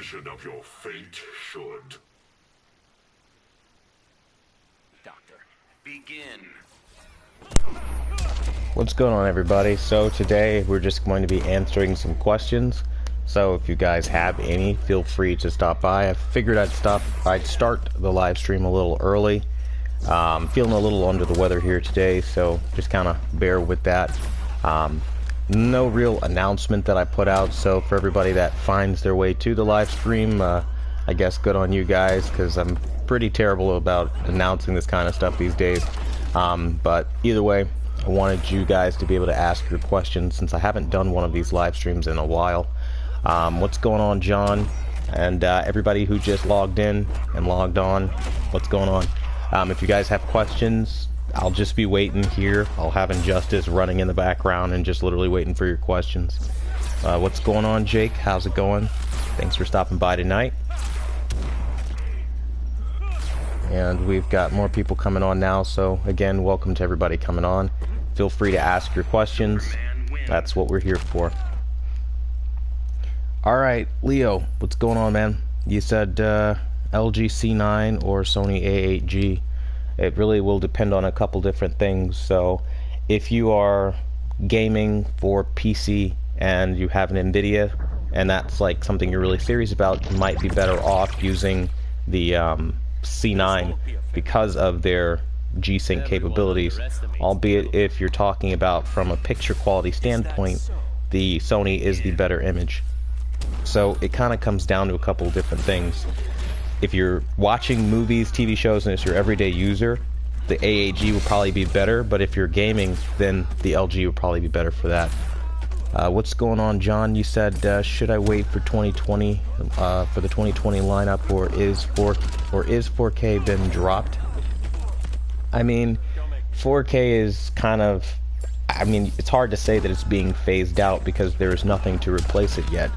Execution of your fate should. Doctor, begin. What's going on, everybody? So today we're just going to be answering some questions. So if you guys have any, feel free to stop by. I figured I'd start the live stream a little early. Feeling a little under the weather here today, so just kind of bear with that. No real announcement that I put out, so for everybody that finds their way to the live stream, I guess good on you guys, because I'm pretty terrible about announcing this kind of stuff these days. But either way, I wanted you guys to be able to ask your questions since I haven't done one of these live streams in a while. What's going on, John? And everybody who just logged in and logged on, what's going on? If you guys have questions, I'll just be waiting here. I'll have Injustice running in the background and just literally waiting for your questions. What's going on, Jake? How's it going? Thanks for stopping by tonight. And we've got more people coming on now, so again, welcome to everybody coming on. Feel free to ask your questions. That's what we're here for. Alright, Leo, what's going on, man? You said LG C9 or Sony A8G. It really will depend on a couple different things. So if you are gaming for PC and you have an NVIDIA and that's like something you're really serious about, you might be better off using the C9 because of their G-Sync capabilities. Albeit if you're talking about from a picture quality standpoint, the Sony is the better image. So it kind of comes down to a couple different things. If you're watching movies, TV shows, and it's your everyday user, the A8G will probably be better, but if you're gaming, then the LG will probably be better for that. What's going on, John? You said, should I wait for 2020, for the 2020 lineup, or is 4K been dropped? I mean, 4K is kind of, I mean, it's hard to say that it's being phased out because there's nothing to replace it yet.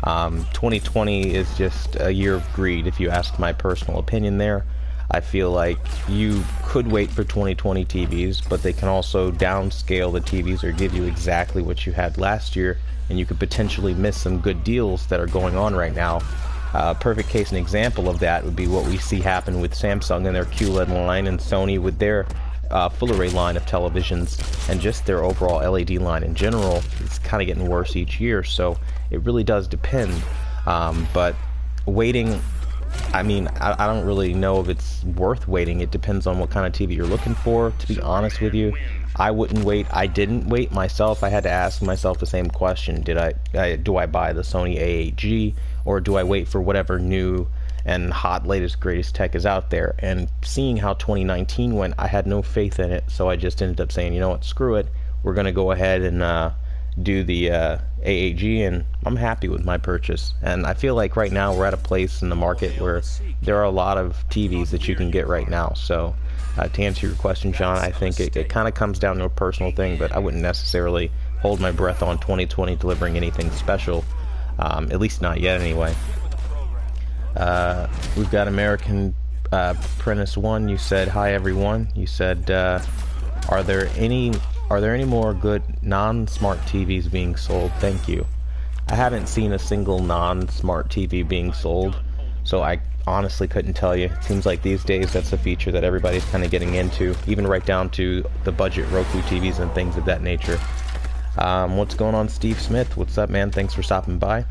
2020 is just a year of greed, if you ask my personal opinion there. I feel like you could wait for 2020 TVs, but they can also downscale the TVs or give you exactly what you had last year, and you could potentially miss some good deals that are going on right now. Perfect case and example of that would be what we see happen with Samsung and their QLED line, and Sony with their full array line of televisions, and just their overall LED line in general. It's kind of getting worse each year, so it really does depend. But waiting, I mean, I don't really know if it's worth waiting. It depends on what kind of TV you're looking for, to be honest with you. I wouldn't wait. I didn't wait myself. I had to ask myself the same question. Do I buy the Sony A8G, or do I wait for whatever new and hot latest greatest tech is out there? And seeing how 2019 went, I had no faith in it, so I just ended up saying, you know what, screw it, we're gonna go ahead and do the A8G, and I'm happy with my purchase. And I feel like right now we're at a place in the market where there are a lot of TVs that you can get right now. So to answer your question, John, I think it kind of comes down to a personal thing, but I wouldn't necessarily hold my breath on 2020 delivering anything special, at least not yet anyway. We've got American Apprentice 1. You said, hi everyone. You said, are there any more good non-smart TVs being sold? Thank you. I haven't seen a single non-smart TV being sold, so I honestly couldn't tell you. It seems like these days that's a feature that everybody's kind of getting into, even right down to the budget Roku TVs and things of that nature. What's going on, Steve Smith? What's up, man? Thanks for stopping by.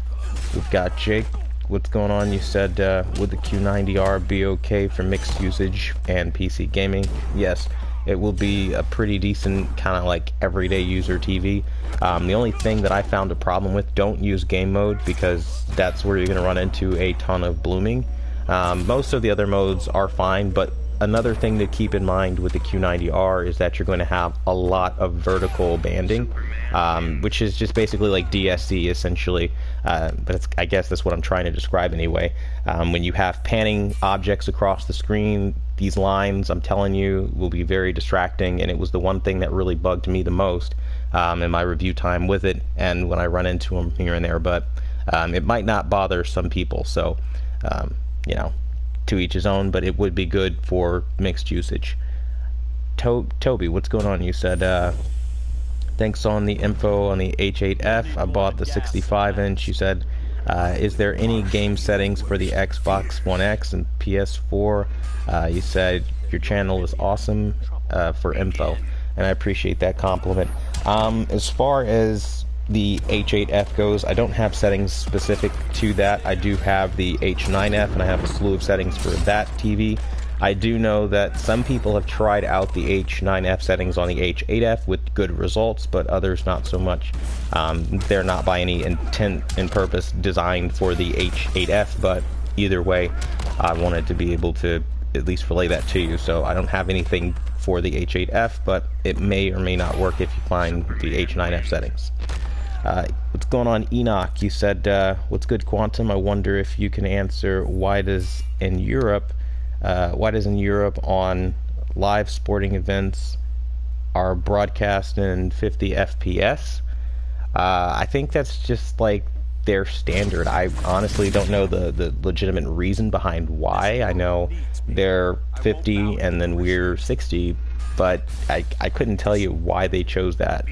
We've got Jake. What's going on? You said, would the Q90R be okay for mixed usage and PC gaming? Yes, it will be a pretty decent kind of like everyday user TV. The only thing that I found a problem with, don't use game mode, because that's where you're going to run into a ton of blooming. Most of the other modes are fine, but another thing to keep in mind with the Q90R is that you're going to have a lot of vertical banding, which is just basically like DSC essentially, but I guess that's what I'm trying to describe anyway. When you have panning objects across the screen, these lines, I'm telling you, will be very distracting, and it was the one thing that really bugged me the most in my review time with it, and when I run into them here and there. But it might not bother some people, so you know, to each his own, but it would be good for mixed usage. Toby, what's going on? You said, thanks on the info on the H8F. I bought the 65-inch. You said, Is there any game settings for the Xbox One X and PS4? You said your channel is awesome for info, and I appreciate that compliment. As far as the H8F goes, I don't have settings specific to that. I do have the H9F, and I have a slew of settings for that TV. I do know that some people have tried out the H9F settings on the H8F with good results, but others not so much. They're not by any intent and purpose designed for the H8F, but either way, I wanted to be able to at least relay that to you. So I don't have anything for the H8F, but it may or may not work if you find the H9F settings. What's going on, Enoch? You said, what's good, Quantum? I wonder if you can answer why does in Europe on live sporting events are broadcast in 50 FPS? I think that's just like their standard. I honestly don't know the legitimate reason behind why. I know they're 50 and then we're 60, but I couldn't tell you why they chose that.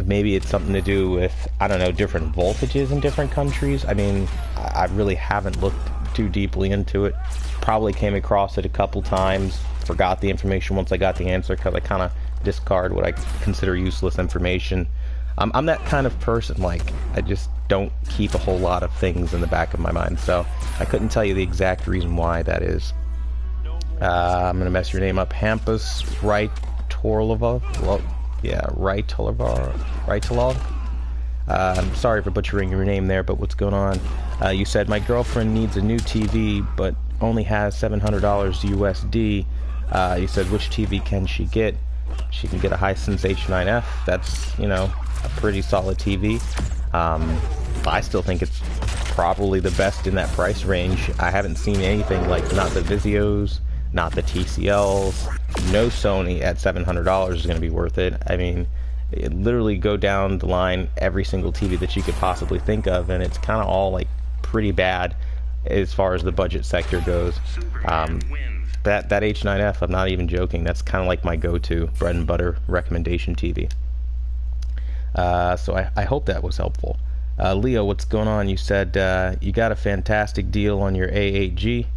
Maybe it's something to do with, I don't know, different voltages in different countries. I mean, I really haven't looked too deeply into it. Probably came across it a couple times, forgot the information once I got the answer, because I kind of discard what I consider useless information. I'm that kind of person, like, I just don't keep a whole lot of things in the back of my mind, so I couldn't tell you the exact reason why that is. I'm going to mess your name up. Hampus Rytolov? Yeah, Rytolov? I'm sorry for butchering your name there, but what's going on? You said, my girlfriend needs a new TV, but only has $700 USD. You said, which TV can she get? She can get a Hisense H9F. That's, you know, a pretty solid TV. I still think it's probably the best in that price range. I haven't seen anything like, not the Vizios, not the TCLs, no Sony at $700 is going to be worth it. I mean, literally go down the line, every single TV that you could possibly think of, and it's kind of all like pretty bad as far as the budget sector goes. That H9F, I'm not even joking, that's kind of like my go-to bread and butter recommendation TV. So I hope that was helpful. Leo, what's going on? You said you got a fantastic deal on your A8G.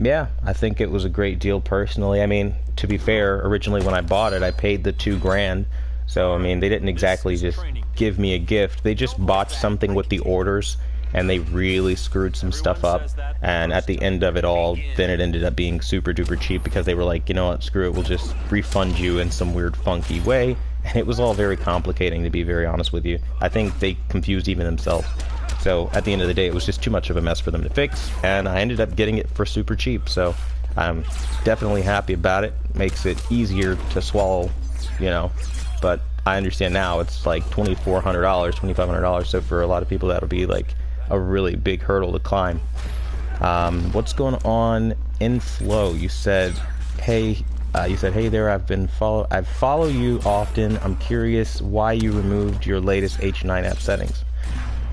Yeah, I think it was a great deal personally. I mean, to be fair, originally when I bought it, I paid the $2,000. So, I mean, they didn't exactly just give me a gift. They just botched something with the orders, and they really screwed some stuff up. And at the end of it all, then it ended up being super duper cheap because they were like, you know what, screw it, we'll just refund you in some weird funky way. And it was all very complicating, to be very honest with you. I think they confused even themselves. So at the end of the day, it was just too much of a mess for them to fix, and I ended up getting it for super cheap. So I'm definitely happy about it. Makes it easier to swallow, you know. But I understand now it's like $2,400, $2,500. So for a lot of people, that'll be like a really big hurdle to climb. What's going on in Flow? You said, hey. Hey there, I follow you often. I'm curious why you removed your latest H9F settings.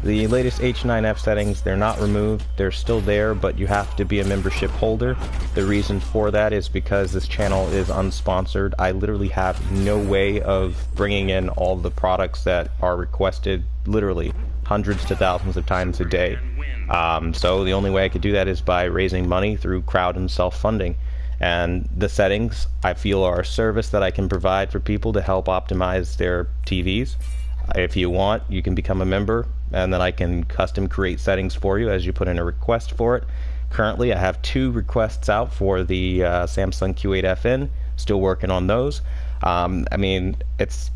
The latest H9F settings, they're not removed. They're still there, but you have to be a membership holder. The reason for that is because this channel is unsponsored. I literally have no way of bringing in all the products that are requested, literally hundreds to thousands of times a day. So the only way I could do that is by raising money through crowd and self-funding. And the settings, I feel, are a service that I can provide for people to help optimize their TVs. If you want, you can become a member, and then I can custom create settings for you as you put in a request for it. Currently, I have 2 requests out for the Samsung Q8FN. Still working on those. I mean, it's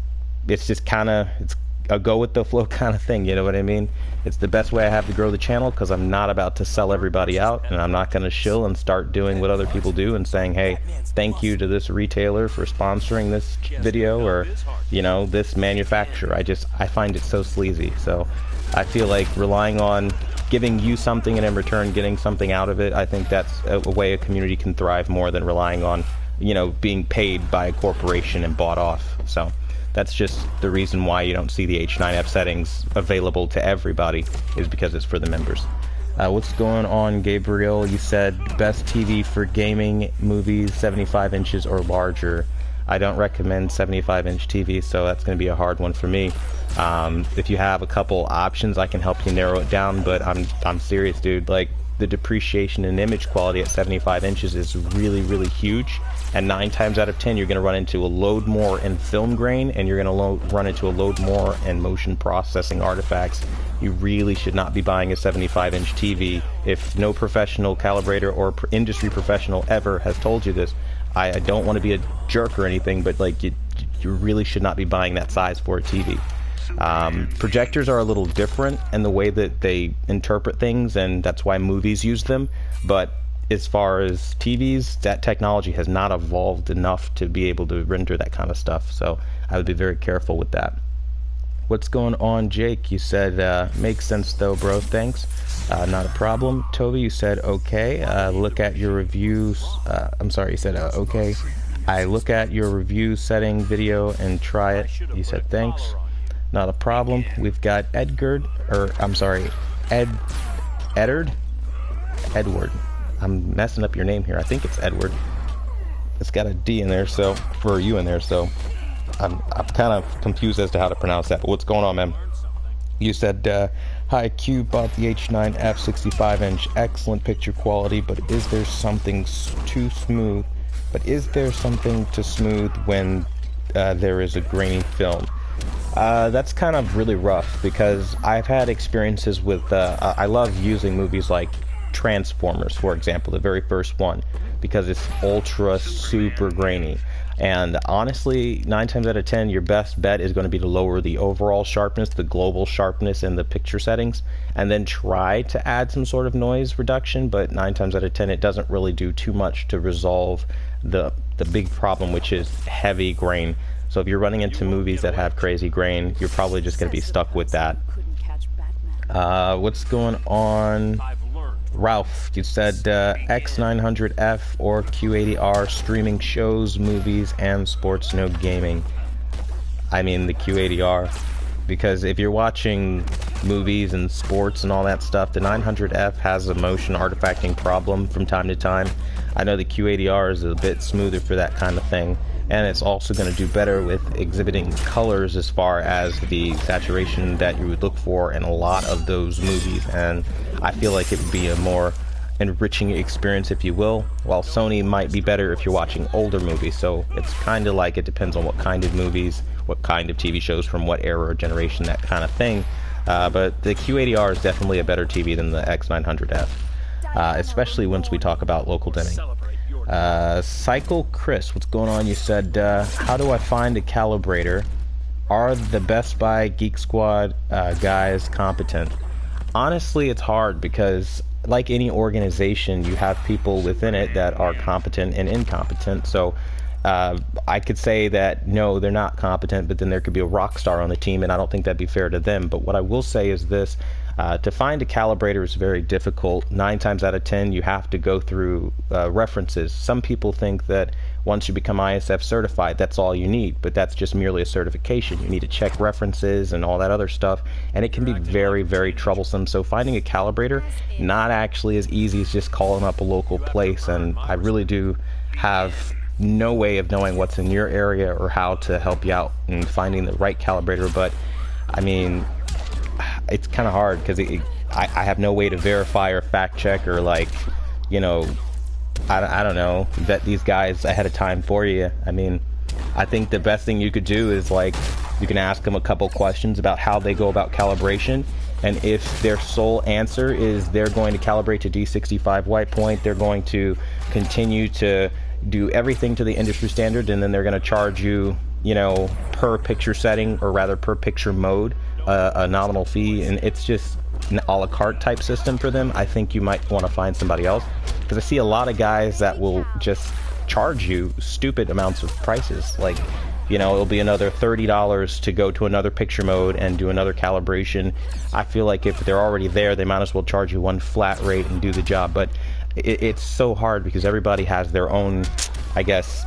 just kind of, it's a go with the flow kind of thing, you know what I mean? It's the best way I have to grow the channel, because I'm not about to sell everybody out, and I'm not going to shill and start doing what other people do and saying, hey, thank you to this retailer for sponsoring this video, or, you know, this manufacturer. I find it so sleazy. So I feel like relying on giving you something and in return getting something out of it, I think that's a way a community can thrive more than relying on, you know, being paid by a corporation and bought off. So that's just the reason why you don't see the H9F settings available to everybody, is because it's for the members. What's going on, Gabriel? You said best TV for gaming, movies, 75 inches or larger. I don't recommend 75-inch TV, so that's going to be a hard one for me. If you have a couple options, I can help you narrow it down, but I'm serious, dude. Like, the depreciation in image quality at 75 inches is really, really huge, and 9 times out of 10 you're going to run into a load more in film grain, and you're going to run into a load more in motion processing artifacts. You really should not be buying a 75-inch TV. If no professional calibrator or industry professional ever has told you this, I don't want to be a jerk or anything, but like, you really should not be buying that size for a TV. Projectors are a little different in the way that they interpret things, and that's why movies use them, but as far as TVs, that technology has not evolved enough to be able to render that kind of stuff, so I would be very careful with that. What's going on, Jake? You said, makes sense though, bro, thanks. Not a problem. Toby, you said, okay. Look at your reviews. I'm sorry, you said, okay. I look at your review setting video and try it. You said, thanks. Not a problem. We've got Edward. I'm messing up your name here. I think it's Edward. It's got a D in there, so for a U in there, so I'm kind of confused as to how to pronounce that. But what's going on, man? You said, hi, Q, bought the H9F 65-inch, excellent picture quality, but is there something too smooth? But is there something to smooth when there is a grainy film? That's kind of really rough, because I've had experiences with, I love using movies like Transformers, for example, the very first one, because it's ultra super grainy. And honestly, 9 times out of 10, your best bet is going to be to lower the overall sharpness, the global sharpness in the picture settings, and then try to add some sort of noise reduction, but 9 times out of 10, it doesn't really do too much to resolve the big problem, which is heavy grain. So if you're running into movies that have crazy grain, you're probably just going to be stuck with that. What's going on? Ralph, you said X900F or Q80R streaming shows, movies, and sports, no gaming. I mean the Q80R, because if you're watching movies and sports and all that stuff, the 900F has a motion artifacting problem from time to time. I know the Q80R is a bit smoother for that kind of thing, and it's also going to do better with exhibiting colors as far as the saturation that you would look for in a lot of those movies, and I feel like it would be a more enriching experience, if you will, while Sony might be better if you're watching older movies. So it's kind of like, it depends on what kind of movies, what kind of TV shows, from what era or generation, that kind of thing. But the Q80R is definitely a better TV than the X900F, especially once we talk about local dimming. Cycle Chris, what's going on? You said, how do I find a calibrator? Are the Best Buy Geek Squad guys competent? Honestly, it's hard, because like any organization, you have people within it that are competent and incompetent. So I could say that no, they're not competent, but then there could be a rock star on the team, and I don't think that'd be fair to them. But what I will say is this: to find a calibrator is very difficult. 9 times out of 10, you have to go through references. Some people think that once you become ISF certified, that's all you need, but that's just merely a certification. You need to check references and all that other stuff, and it can be very, very troublesome. So finding a calibrator, not actually as easy as just calling up a local place, and I really do have no way of knowing what's in your area or how to help you out in finding the right calibrator. But I mean, it's kind of hard, because I have no way to verify or fact check, or like, you know, I don't know, vet these guys ahead of time for you. I mean, I think the best thing you could do is, like, you can ask them a couple questions about how they go about calibration, and if their sole answer is they're going to calibrate to D65 white point, they're going to continue to do everything to the industry standard, and then they're going to charge you, you know, per picture setting, or rather per picture mode, a nominal fee, and it's just an a la carte type system for them. I think you might want to find somebody else, because I see a lot of guys that will just charge you stupid amounts of prices. Like, you know, it'll be another $30 to go to another picture mode and do another calibration. I feel like if they're already there, they might as well charge you one flat rate and do the job. But it's so hard, because everybody has their own, I guess,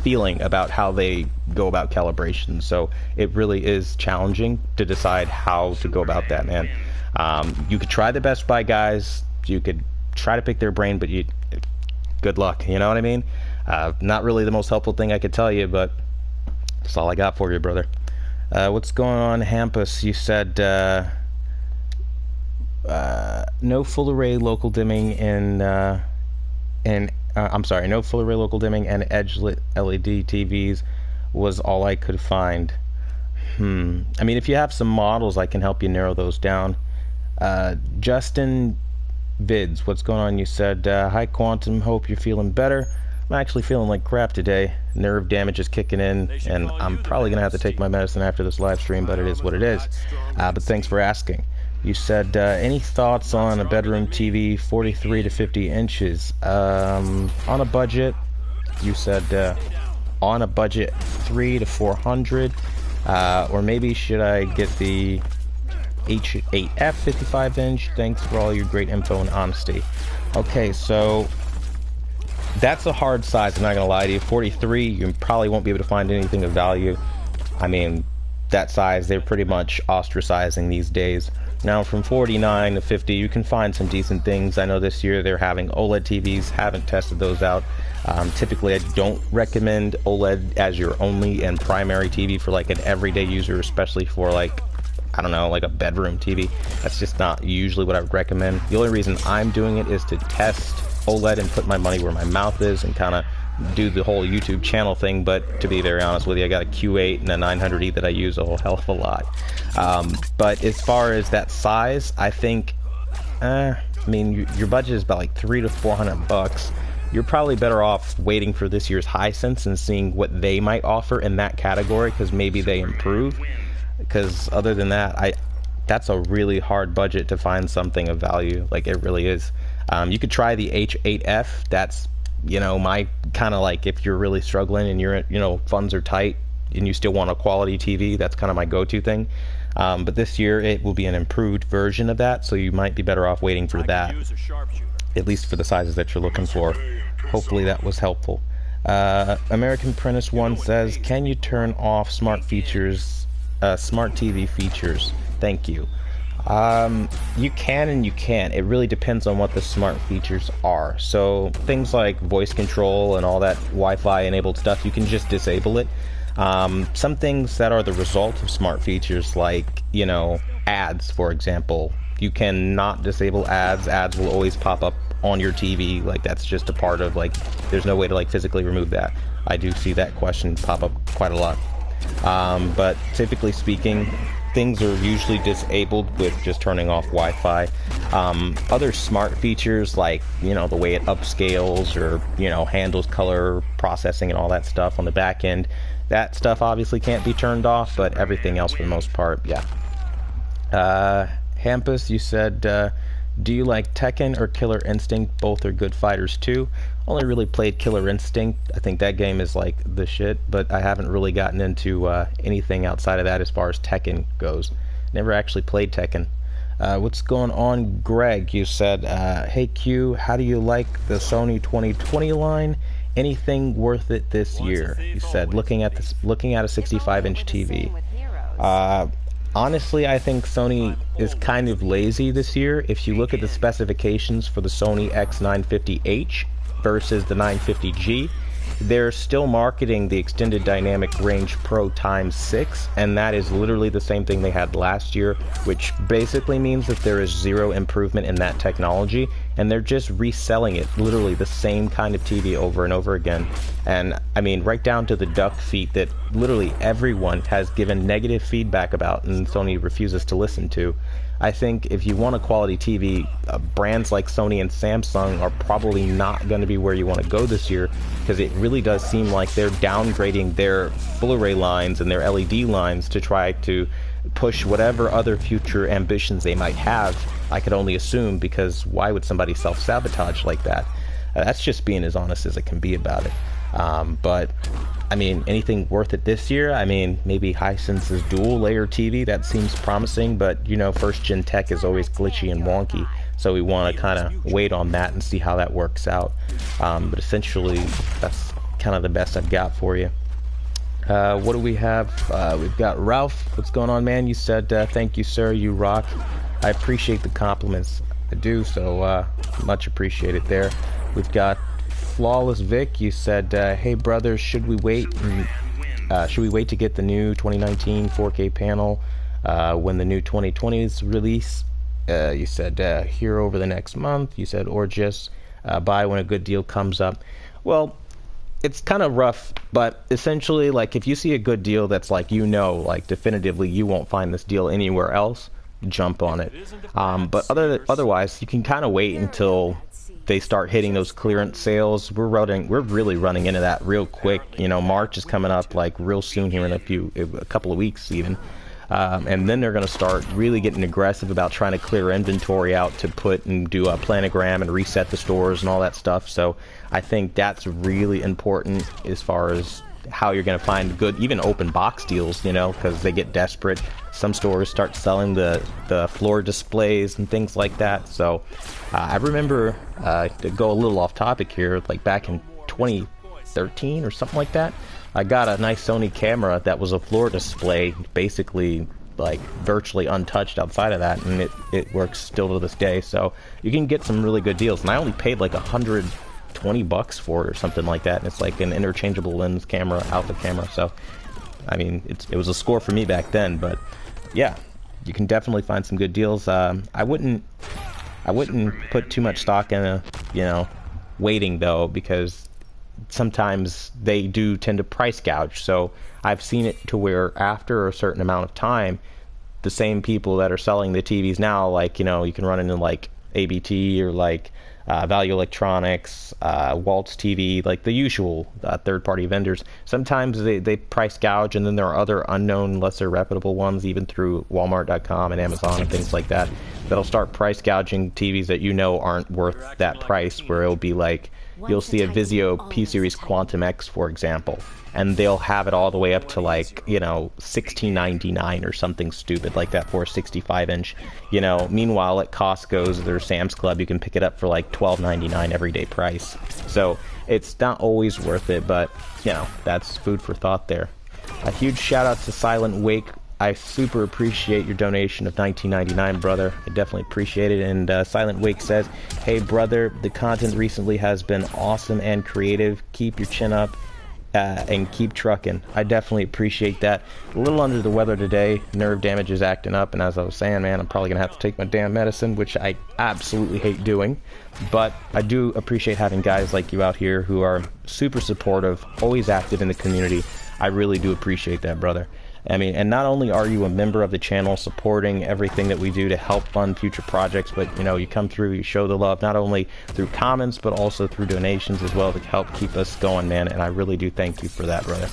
feeling about how they go about calibration. So it really is challenging to decide how to go about that, man. You could try the Best Buy guys, you could try to pick their brain, but good luck, you know what I mean? Not really the most helpful thing I could tell you, but that's all I got for you, brother. What's going on, Hampus? You said no full array local dimming I'm sorry, no full array local dimming and edge lit LED TVs was all I could find. I mean, if you have some models, I can help you narrow those down. Justin Vids, what's going on? You said, hi Quantum, hope you're feeling better. I'm actually feeling like crap today. Nerve damage is kicking in, and I'm probably going to have to take my medicine after this live stream, but it is what it is. But thanks for asking. You said, any thoughts on a bedroom TV 43 to 50 inches? On a budget, you said, on a budget 300 to 400, or maybe should I get the H8F 55 inch? Thanks for all your great info and honesty. Okay, so that's a hard size, I'm not gonna lie to you. 43, you probably won't be able to find anything of value. I mean, that size, they're pretty much ostracizing these days. Now from 49 to 50, you can find some decent things. I know this year they're having OLED TVs, haven't tested those out. Typically I don't recommend OLED as your only and primary TV for like an everyday user, especially for like, I don't know, like a bedroom TV. That's just not usually what I would recommend. The only reason I'm doing it is to test OLED and put my money where my mouth is and kind of do the whole YouTube channel thing. But to be very honest with you, I got a Q8 and a 900E that I use a whole hell of a lot. But as far as that size, I think, I mean, your budget is about like $300 to $400. You're probably better off waiting for this year's Hisense and seeing what they might offer in that category, because maybe they improve. Because other than that, that's a really hard budget to find something of value. Like, it really is. You could try the H8F. That's, you know, my kind of like, if you're really struggling and you're, you know, funds are tight and you still want a quality TV, that's kind of my go-to thing. But this year it will be an improved version of that, so you might be better off waiting for that, at least for the sizes that you're looking for. Hopefully that was helpful. American Apprentice 1 says, can you turn off smart TV features? Thank you. You can and you can't. It really depends on what the smart features are. So things like voice control and all that Wi-Fi enabled stuff, you can just disable it. Some things that are the result of smart features, like, you know, ads, for example, you cannot disable ads. Ads will always pop up on your TV. Like, that's just a part of, like, there's no way to like physically remove that. I do see that question pop up quite a lot. But typically speaking, things are usually disabled with just turning off Wi-Fi. Other smart features, like, you know, the way it upscales or, you know, handles color processing and all that stuff on the back end, that stuff obviously can't be turned off, but everything else for the most part, yeah. Hampus, you said, do you like Tekken or Killer Instinct? Both are good fighters too. Only really played Killer Instinct. I think that game is like the shit, but I haven't really gotten into anything outside of that as far as Tekken goes. Never actually played Tekken. What's going on, Greg? You said, hey Q, how do you like the Sony 2020 line? Anything worth it this year? You said, looking at a 65-inch TV. Honestly, I think Sony is kind of lazy this year. If you look at the specifications for the Sony X950H versus the 950G, they're still marketing the Extended Dynamic Range Pro ×6, and that is literally the same thing they had last year, which basically means that there is zero improvement in that technology, and they're just reselling it, literally the same kind of TV over and over again. And I mean, right down to the duck feet that literally everyone has given negative feedback about and Sony refuses to listen to. I think if you want a quality TV, brands like Sony and Samsung are probably not going to be where you want to go this year, because it really does seem like they're downgrading their full array lines and their LED lines to try to push whatever other future ambitions they might have. I could only assume, because why would somebody self-sabotage like that? That's just being as honest as it can be about it. But I mean, anything worth it this year? I mean, maybe Hisense's dual layer TV, that seems promising, but you know, first gen tech is always glitchy and wonky, so we want to kind of wait on that and see how that works out. But essentially, that's kind of the best I've got for you. What do we have? We've got Ralph. What's going on, man? You said, thank you, sir, you rock. I appreciate the compliments. I do, so much appreciated there. We've got Flawless Vic. You said, hey brothers, should we wait should we wait to get the new 2019 4K panel when the new 2020s release? You said here over the next month. You said, or just buy when a good deal comes up. Well, it's kind of rough, but essentially, like, if you see a good deal that's like, like definitively you won't find this deal anywhere else, jump on it. But otherwise, you can kind of wait until they start hitting those clearance sales. We're really running into that real quick. March is coming up like real soon here in a couple of weeks even. And then they're going to start really getting aggressive about trying to clear inventory out to put and do a planogram and reset the stores and all that stuff. So I think that's really important as far as how you're going to find good, even open box deals, because they get desperate. Some stores start selling the floor displays and things like that. So I remember, to go a little off topic here, like back in 2013 or something like that, I got a nice Sony camera that was a floor display, basically like virtually untouched outside of that, and it works still to this day. So you can get some really good deals, and I only paid like $120 for it or something like that, and it's like an interchangeable lens camera, alpha camera. So I mean, it was a score for me back then, but yeah, you can definitely find some good deals. I wouldn't put too much stock in waiting though, because sometimes they do tend to price gouge. So I've seen it to where after a certain amount of time, the same people that are selling the TVs now, like, you can run into like ABT or like Value Electronics, Waltz TV, like the usual third-party vendors. Sometimes they price gouge, and then there are other unknown, lesser reputable ones, even through Walmart.com and Amazon and things like that, that'll start price gouging TVs that aren't worth that price, where it'll be like, you'll see a Vizio P-Series Quantum X, for example, and they'll have it all the way up to like, $16.99 or something stupid like that for a 65-inch. Meanwhile, at Costco's or Sam's Club, you can pick it up for like $12.99 everyday price. So it's not always worth it, but that's food for thought there. A huge shout out to Silent Wake. I super appreciate your donation of $19.99, brother. I definitely appreciate it. And Silent Wake says, hey brother, the content recently has been awesome and creative. Keep your chin up and keep trucking. I definitely appreciate that. A little under the weather today. Nerve damage is acting up, and as I was saying, man, I'm probably gonna have to take my damn medicine, which I absolutely hate doing. But I do appreciate having guys like you out here who are super supportive, always active in the community. I really do appreciate that, brother. I mean, and not only are you a member of the channel supporting everything that we do to help fund future projects, but you come through, you show the love, not only through comments, but also through donations as well to help keep us going, man. And I really do thank you for that, brother.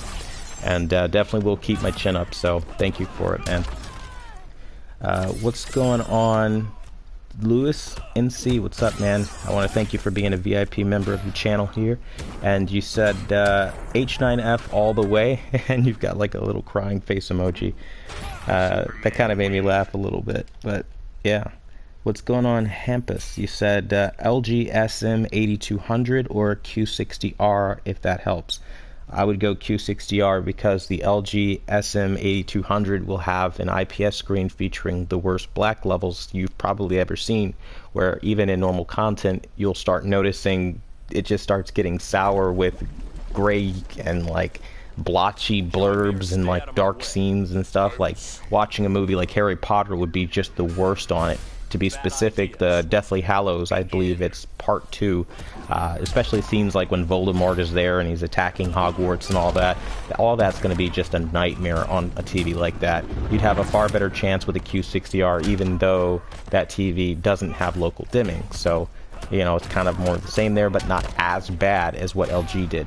And definitely will keep my chin up, so thank you for it, man. What's going on? Lewis NC, what's up, man? I want to thank you for being a VIP member of the channel here. And you said H9F all the way, and you've got like a little crying face emoji. That kind of made me laugh a little bit, but yeah. What's going on, Hampus? You said LG SM8200 or Q60R, if that helps. I would go Q60R because the LG SM8200 will have an IPS screen featuring the worst black levels you've probably ever seen, where even in normal content you'll start noticing it just starts getting sour with gray and like blotchy blurbs and like dark scenes and stuff. Like watching a movie like Harry Potter would be just the worst on it. To be specific, the Deathly Hallows, I believe it's part 2, especially scenes like when Voldemort is there and he's attacking Hogwarts and all that. All that's going to be just a nightmare on a TV like that. You'd have a far better chance with a Q60R, even though that TV doesn't have local dimming. So, it's kind of more the same there, but not as bad as what LG did.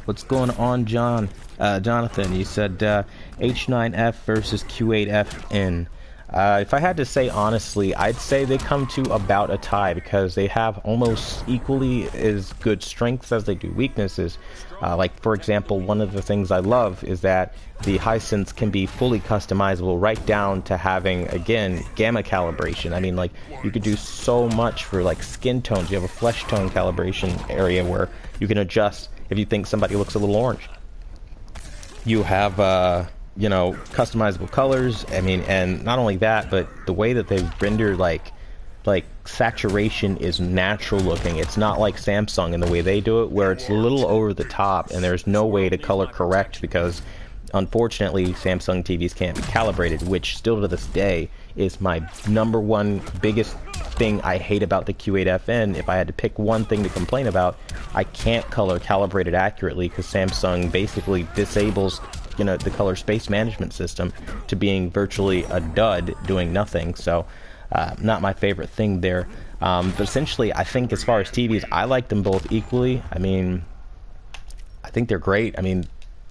What's going on, Jonathan? You said H9F versus Q8FN. If I had to say honestly, I'd say they come to about a tie because they have almost equally as good strengths as they do weaknesses. Like, for example, one of the things I love is that the Hisense can be fully customizable right down to having, again, gamma calibration. I mean, like, you could do so much for, like, skin tones. You have a flesh tone calibration area where you can adjust if you think somebody looks a little orange. You have, customizable colors. I mean, and not only that, but the way that they render like saturation is natural looking. It's not like Samsung in the way they do it, where it's a little over the top and there's no way to color correct because unfortunately Samsung TVs can't be calibrated, which still to this day is my #1 biggest thing I hate about the Q8FN. If I had to pick one thing to complain about, I can't color calibrated accurately because Samsung basically disables the color space management system to being virtually a dud doing nothing. So not my favorite thing there. But essentially, I think as far as TVs, I like them both equally. I mean, I think they're great. I mean,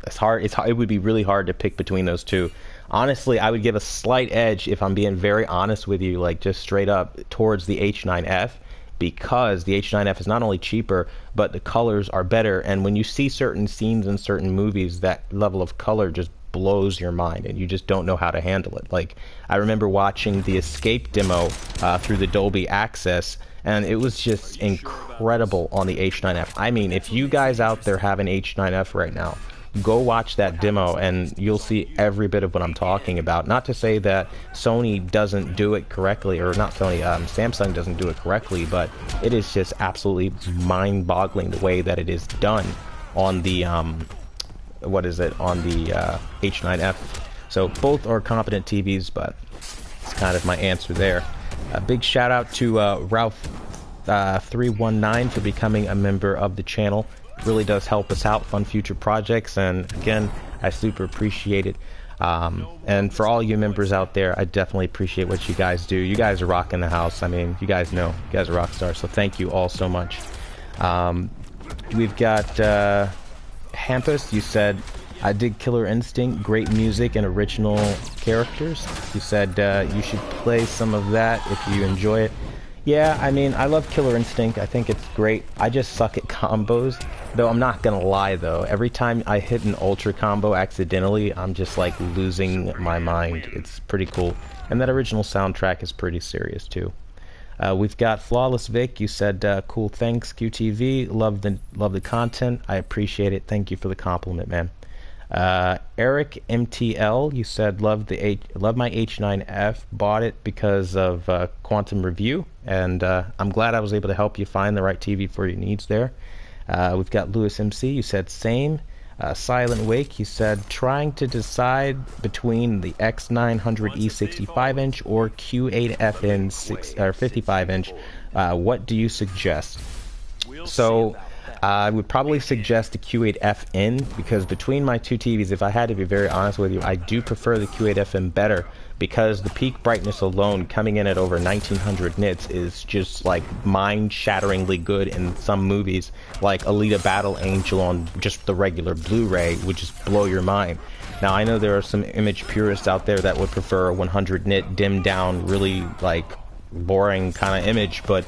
it would be really hard to pick between those two. Honestly, I would give a slight edge, if I'm being very honest with you, like just straight up, towards the H9F, because the H9F is not only cheaper, but the colors are better. And when you see certain scenes in certain movies, that level of color just blows your mind, and you just don't know how to handle it. Like, I remember watching the Escape demo through the Dolby Access, and it was just incredible on the H9F. I mean, if you guys out there have an H9F right now, go watch that demo and you'll see every bit of what I'm talking about. Not to say that Sony doesn't do it correctly, or not Sony, Samsung doesn't do it correctly, but it is just absolutely mind-boggling the way that it is done on the on the H9F. So both are competent TVs, but it's kind of my answer there. A big shout out to Ralph 319 for becoming a member of the channel. Really does help us out, fund future projects, and again, I super appreciate it. And for all you members out there, I definitely appreciate what you guys do. You guys are rocking the house. I mean, you guys know, you guys are rock stars, so thank you all so much. We've got Hampus, you said, I dig Killer Instinct, great music and original characters. You said you should play some of that if you enjoy it. Yeah, I mean, I love Killer Instinct. I think it's great. I just suck at combos, though. I'm not gonna lie, though. Every time I hit an ultra combo accidentally, I'm just like losing my mind. It's pretty cool. And that original soundtrack is pretty serious, too. We've got Flawless Vic. You said, cool, thanks, QTV. Love the content. I appreciate it. Thank you for the compliment, man. Eric MTL, you said love my H9F, bought it because of Quantum Review, and I'm glad I was able to help you find the right TV for your needs there. We've got Lewis MC, you said same. Silent Wake, you said trying to decide between the X900E 65-inch or Q8FN 55-inch. What do you suggest? So I would probably suggest the Q8FN, because between my two TVs, if I had to be very honest with you, I do prefer the Q8FN better, because the peak brightness alone coming in at over 1900 nits is just like mind-shatteringly good in some movies, like Alita Battle Angel on just the regular Blu-ray would just blow your mind. Now, I know there are some image purists out there that would prefer a 100 nit dimmed down, really like boring kind of image, but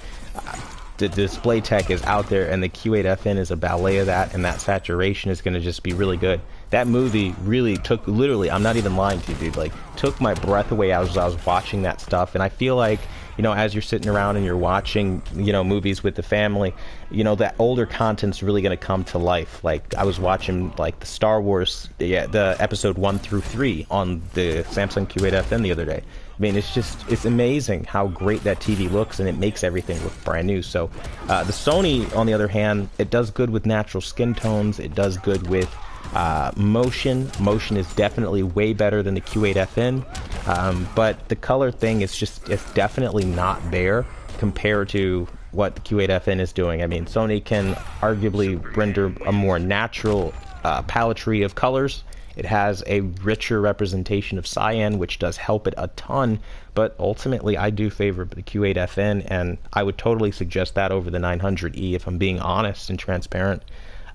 the display tech is out there, and the Q8FN is a ballet of that, and that saturation is going to just be really good. That movie really took, literally, I'm not even lying to you, dude, like, took my breath away as I was watching that stuff. And I feel like, you know, as you're sitting around and you're watching, you know, movies with the family, you know, that older content's really going to come to life. Like, I was watching, like, the Star Wars, the episode 1 through 3 on the Samsung Q8FN the other day. I mean, it's amazing how great that TV looks, and it makes everything look brand new. So the Sony, on the other hand, it does good with natural skin tones. It does good with motion. Motion is definitely way better than the Q8FN, but the color thing is it's definitely not there compared to what the Q8FN is doing. I mean, Sony can arguably render a more natural paletry of colors. It has a richer representation of cyan, which does help it a ton, but ultimately I do favor the Q8FN, and I would totally suggest that over the 900E if I'm being honest and transparent.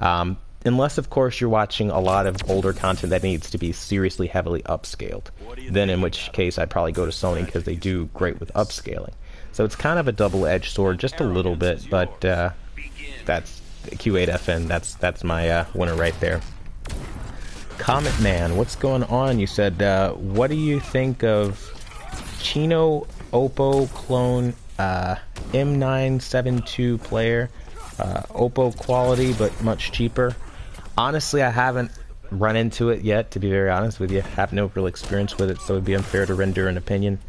Unless, of course, you're watching a lot of older content that needs to be seriously heavily upscaled. Then in which case I'd probably go to Sony, because they do great with upscaling. So it's kind of a double-edged sword, just a little bit, but that's Q8FN. That's my winner right there. Comet Man, what's going on? You said, what do you think of Chino Oppo clone M972 player? Oppo quality, but much cheaper. Honestly, I haven't run into it yet, to be very honest with you. I have no real experience with it, so it'd be unfair to render an opinion.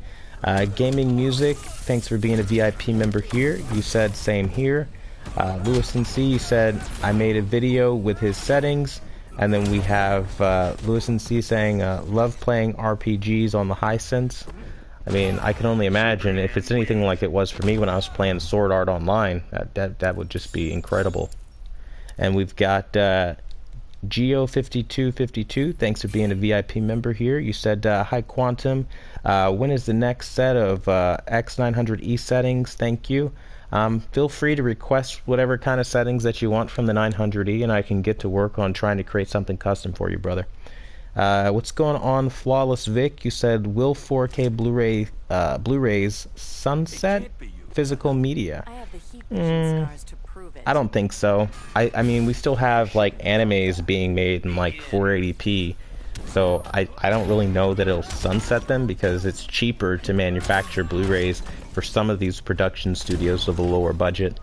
Gaming Music, thanks for being a VIP member here. You said same here. Lewis and C said I made a video with his settings. And then we have Lewis and C saying love playing RPGs on the Hisense. I mean, I can only imagine if it's anything like it was for me when I was playing Sword Art Online. That would just be incredible. And we've got Geo5252. Thanks for being a VIP member here. You said, hi Quantum. When is the next set of X900E settings? Thank you. Feel free to request whatever kind of settings that you want from the 900E, and I can get to work on trying to create something custom for you, brother. What's going on, Flawless Vic? You said, will 4K Blu-rays sunset physical media? I have the heat vision scars to prove it. I don't think so. I mean, we still have like animes being made in like 480p, so I don't really know that it'll sunset them because it's cheaper to manufacture Blu-rays for some of these production studios with a lower budget.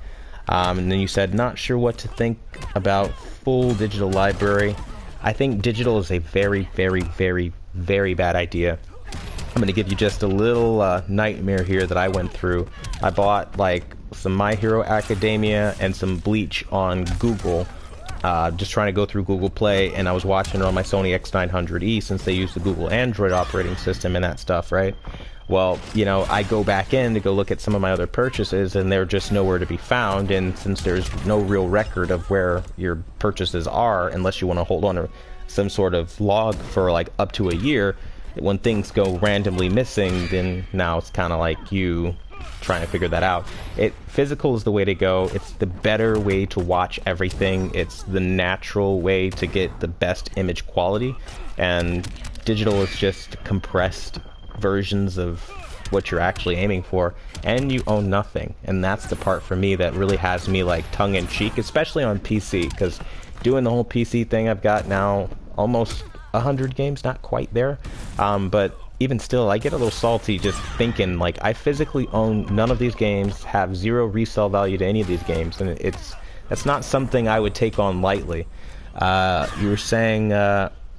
And then you said, not sure what to think about full digital library. I think digital is a very, very, very, very bad idea. I'm going to give you just a little nightmare here that I went through. I bought like some My Hero Academia and some Bleach on Google, just trying to go through Google Play, and I was watching it on my Sony X900E since they use the Google Android operating system and that stuff, right? Well, you know, I go back in to go look at some of my other purchases, and they're just nowhere to be found. And since there's no real record of where your purchases are, unless you want to hold on to some sort of log for like up to a year, when things go randomly missing, then now it's kind of like you trying to figure that out. Physical is the way to go. It's the better way to watch everything. It's the natural way to get the best image quality, and digital is just compressed versions of what you're actually aiming for, and you own nothing. And that's the part for me that really has me like tongue-in-cheek, especially on PC, because doing the whole PC thing, I've got now almost 100 games, not quite there, but even still I get a little salty just thinking like I physically own none of these games, have zero resale value to any of these games, and that's not something I would take on lightly. You were saying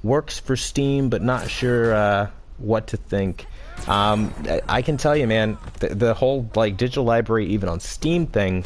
works for Steam, but not sure what to think. I can tell you, man, the whole like digital library even on Steam thing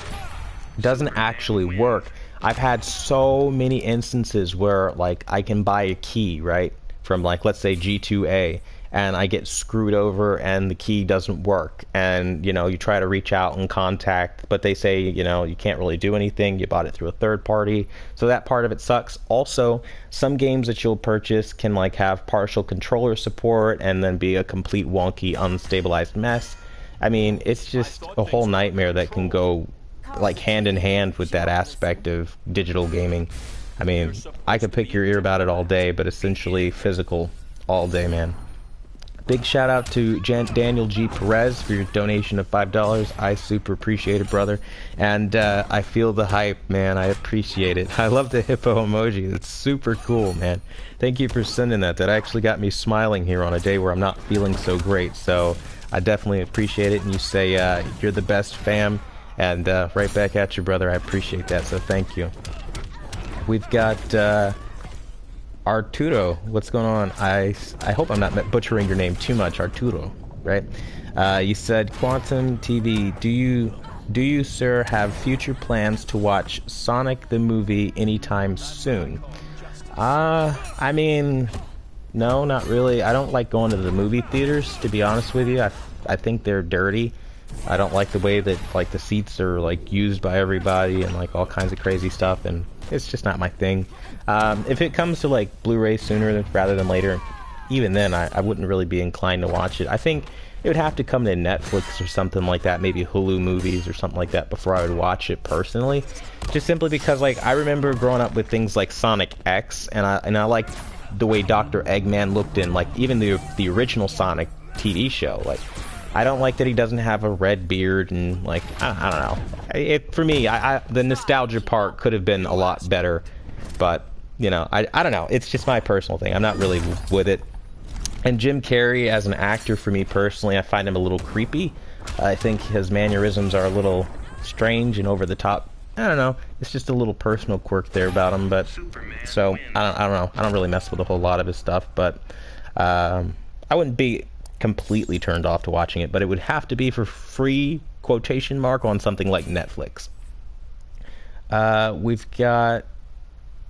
doesn't actually work. I've had so many instances where like I can buy a key, right, from like let's say G2A, and I get screwed over and the key doesn't work, and you know, you try to reach out and contact, but they say, you know, you can't really do anything, you bought it through a third party, so that part of it sucks. Also, some games that you'll purchase can like have partial controller support and then be a complete wonky unstabilized mess. I mean, it's just a whole nightmare that can go like hand in hand with that aspect of digital gaming. I mean, I could pick your ear about it all day, but essentially physical all day, man. Big shout out to Daniel G. Perez for your donation of $5. I super appreciate it, brother. And I feel the hype, man. I appreciate it. I love the hippo emoji. It's super cool, man. Thank you for sending that. That actually got me smiling here on a day where I'm not feeling so great. So I definitely appreciate it. And you say you're the best, fam. And right back at you, brother. I appreciate that. So thank you. We've got Arturo, what's going on? I hope I'm not butchering your name too much, Arturo, right? You said Quantum TV. Do you, sir, have future plans to watch Sonic the movie anytime soon? I mean, no, not really. I don't like going to the movie theaters, to be honest with you. I think they're dirty. I don't like the way that like the seats are like used by everybody and like all kinds of crazy stuff, and it's just not my thing. If it comes to like Blu-ray sooner rather than later, even then I wouldn't really be inclined to watch it. I think it would have to come to Netflix or something like that, maybe Hulu movies or something like that before I would watch it personally. Just simply because like I remember growing up with things like Sonic X, and I liked the way Dr. Eggman looked in like even the original Sonic TV show. Like I don't like that he doesn't have a red beard, and like I don't know. For me, the nostalgia part could have been a lot better, but you know, I don't know. It's just my personal thing. I'm not really with it. And Jim Carrey as an actor, for me personally, I find him a little creepy. I think his mannerisms are a little strange and over the top. I don't know. It's just a little personal quirk there about him, but so I don't know. I don't really mess with a whole lot of his stuff, but I wouldn't be completely turned off to watching it, but it would have to be for free quotation mark on something like Netflix. We've got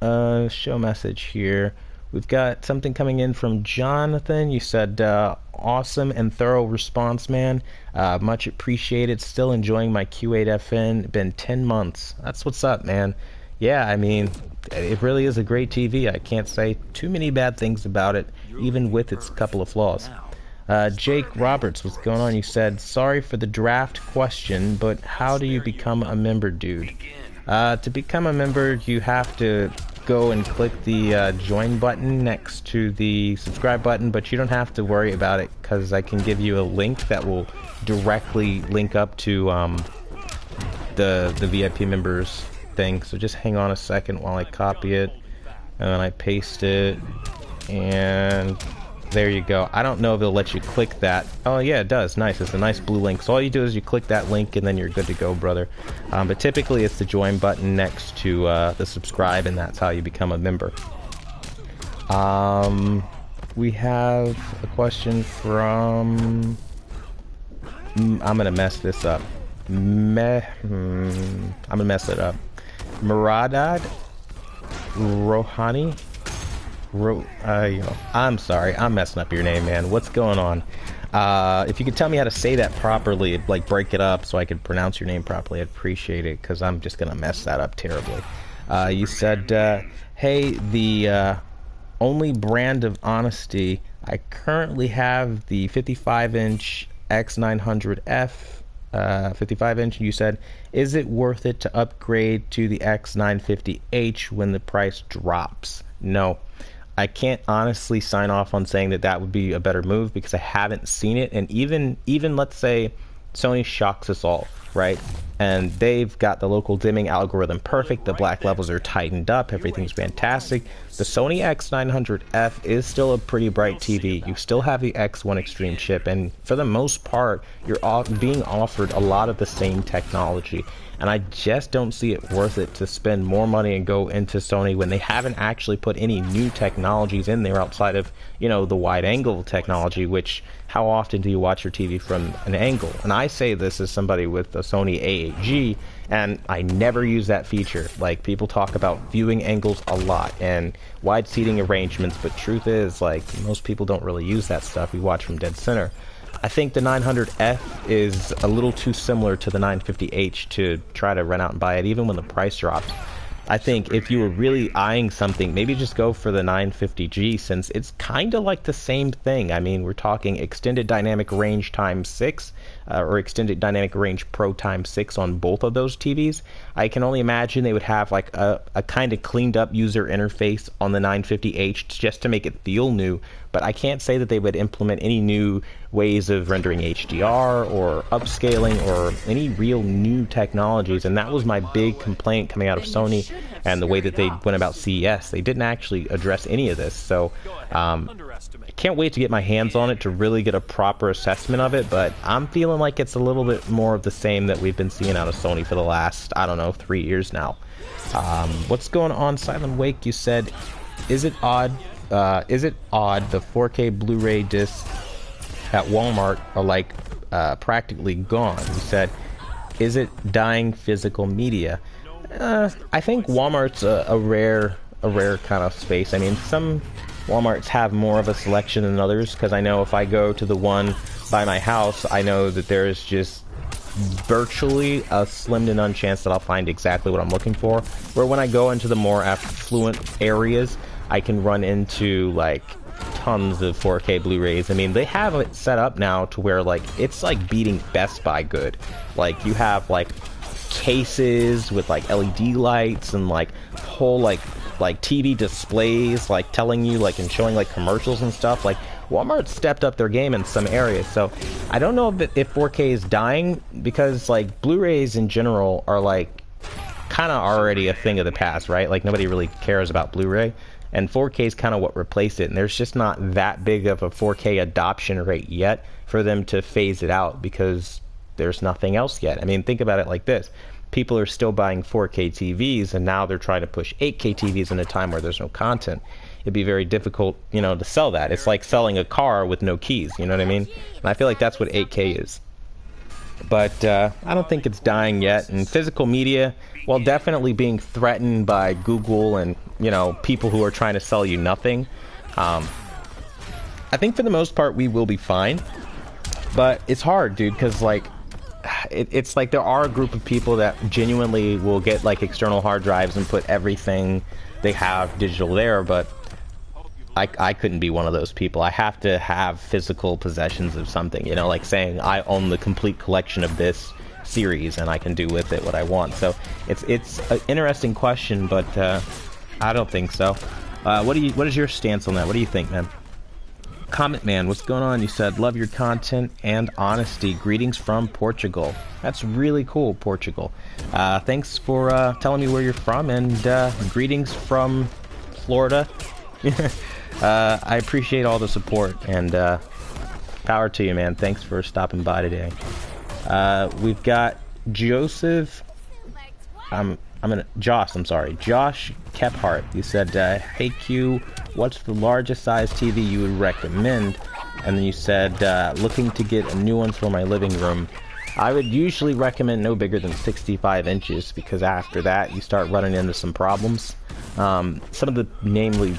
a show message here. We've got something coming in from Jonathan. You said, awesome and thorough response, man. Much appreciated. Still enjoying my Q8FN. Been 10 months. That's what's up, man. Yeah, I mean, it really is a great TV. I can't say too many bad things about it, even with its couple of flaws. Jake Roberts, what's going on? You said, sorry for the draft question, but how do you become a member, dude? To become a member, you have to go and click the join button next to the subscribe button, but you don't have to worry about it because I can give you a link that will directly link up to the VIP members thing. So just hang on a second while I copy it and then I paste it, and there you go. I don't know if it'll let you click that. Oh yeah, it does. Nice. It's a nice blue link. So all you do is you click that link and then you're good to go, brother. But typically it's the join button next to the subscribe, and that's how you become a member. We have a question from... I'm gonna mess this up. I'm gonna mess it up. Muradad Rohani? I'm sorry, I'm messing up your name, man. What's going on? If you could tell me how to say that properly, like break it up so I could pronounce your name properly, I'd appreciate it, because I'm just gonna mess that up terribly. You said, hey, the only brand of honesty, I currently have the 55-inch X900F 55-inch. You said, is it worth it to upgrade to the X950H when the price drops? No. I can't honestly sign off on saying that that would be a better move because I haven't seen it. And even let's say Sony shocks us all, right? And they've got the local dimming algorithm perfect, the black levels are tightened up, everything's fantastic. The Sony X900F is still a pretty bright TV. You still have the X1 Extreme chip, and for the most part, you're being offered a lot of the same technology. And I just don't see it worth it to spend more money and go into Sony when they haven't actually put any new technologies in there outside of, you know, the wide angle technology, which how often do you watch your TV from an angle? And I say this as somebody with a Sony A8G, and I never use that feature. Like, people talk about viewing angles a lot and wide seating arrangements, but truth is, like, most people don't really use that stuff. We watch from dead center. I think the 900F is a little too similar to the 950H to try to run out and buy it, even when the price drops. I think if you were really eyeing something, maybe just go for the 950G, since it's kind of like the same thing. I mean, we're talking extended dynamic range times 6, or extended dynamic range pro times 6 on both of those TVs. I can only imagine they would have like a kind of cleaned up user interface on the 950H just to make it feel new, but I can't say that they would implement any new ways of rendering HDR or upscaling or any real new technologies. And that was my big complaint coming out of Sony and the way that they went about CES. They didn't actually address any of this. So I can't wait to get my hands on it to really get a proper assessment of it, but I'm feeling like it's a little bit more of the same that we've been seeing out of Sony for the last, I don't know, 3 years now. What's going on, Silent Wake? You said, is it odd the 4K Blu-ray discs at Walmart are like practically gone? You said, is it dying physical media? I think Walmart's a rare kind of space. I mean, some Walmarts have more of a selection than others, because I know if I go to the one by my house, I know that there is just virtually a slim to none chance that I'll find exactly what I'm looking for. Where when I go into the more affluent areas, I can run into like tons of 4K Blu-rays. I mean, they have it set up now to where like it's like beating Best Buy good. Like, you have like cases with like LED lights and like whole like TV displays, like telling you like and showing like commercials and stuff. Like, Walmart stepped up their game in some areas. So I don't know if 4K is dying, because like Blu-rays in general are like kind of already a thing of the past, right? Like, nobody really cares about Blu-ray, and 4K is kind of what replaced it. And there's just not that big of a 4K adoption rate yet for them to phase it out, because there's nothing else yet. I mean, think about it like this. People are still buying 4K TVs, and now they're trying to push 8K TVs in a time where there's no content. it'd be very difficult, you know, to sell that. It's like selling a car with no keys, you know what I mean? And I feel like that's what 8K is. But I don't think it's dying yet. And physical media, while definitely being threatened by Google and, you know, people who are trying to sell you nothing, I think for the most part we will be fine. But it's hard, dude, because like it's like there are a group of people that genuinely will get like external hard drives and put everything they have digital there, but I couldn't be one of those people. I have to have physical possessions of something, you know, like saying I own the complete collection of this series and I can do with it what I want. So it's an interesting question, but I don't think so. What is your stance on that? What do you think, man? Comment Man, what's going on? You said, love your content and honesty. Greetings from Portugal. That's really cool, Portugal. Thanks for telling me where you're from, and greetings from Florida. I appreciate all the support, and power to you, man. Thanks for stopping by today. We've got Joseph. Josh Kephart. You said, hey Q, what's the largest size TV you would recommend? And then you said, looking to get a new one for my living room. I would usually recommend no bigger than 65 inches, because after that you start running into some problems. Some of the, namely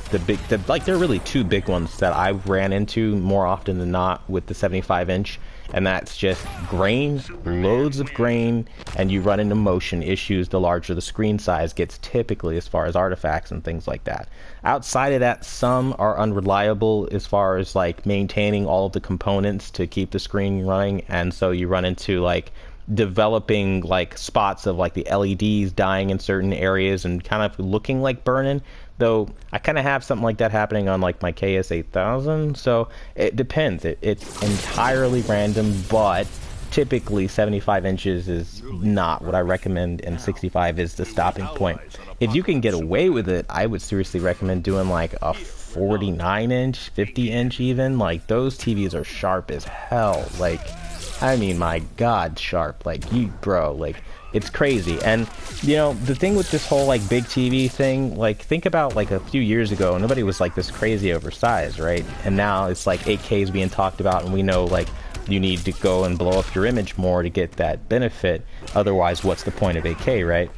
like there are really two big ones that I ran into more often than not with the 75-inch, and that's just grain, loads of grain, and you run into motion issues the larger the screen size gets, typically, as far as artifacts and things like that. Outside of that, some are unreliable as far as like maintaining all of the components to keep the screen running, and so you run into like developing like spots of like the LEDs dying in certain areas and kind of looking like burning, though I kind of have something like that happening on like my KS8000, so it depends. It's entirely random, but typically 75 inches is not what I recommend, and 65 is the stopping point. If you can get away with it, I would seriously recommend doing like a 49-inch, 50-inch even. Like those TVs are sharp as hell. Like, I mean, my God, sharp. Like, you, bro, like, it's crazy. And, you know, the thing with this whole, like, big TV thing, like, think about, like, a few years ago, nobody was, like, this crazy oversized, right? And now it's, like, 8K is being talked about, and we know, like, you need to go and blow up your image more to get that benefit. Otherwise, what's the point of 8K, right?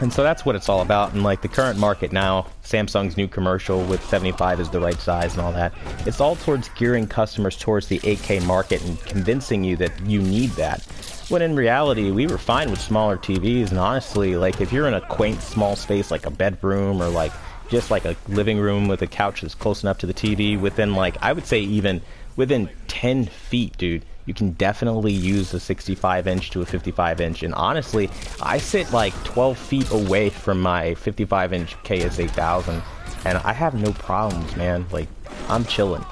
And so that's what it's all about. And like the current market now, Samsung's new commercial with 75 is the right size and all that, it's all towards gearing customers towards the 8K market and convincing you that you need that. When in reality, we were fine with smaller TVs, and honestly, like if you're in a quaint small space like a bedroom or like just like a living room with a couch that's close enough to the TV, within like, I would say even within 10 feet, dude, you can definitely use a 65-inch to a 55-inch. And honestly, I sit like 12 feet away from my 55-inch KS8000, and I have no problems, man. Like, I'm chilling.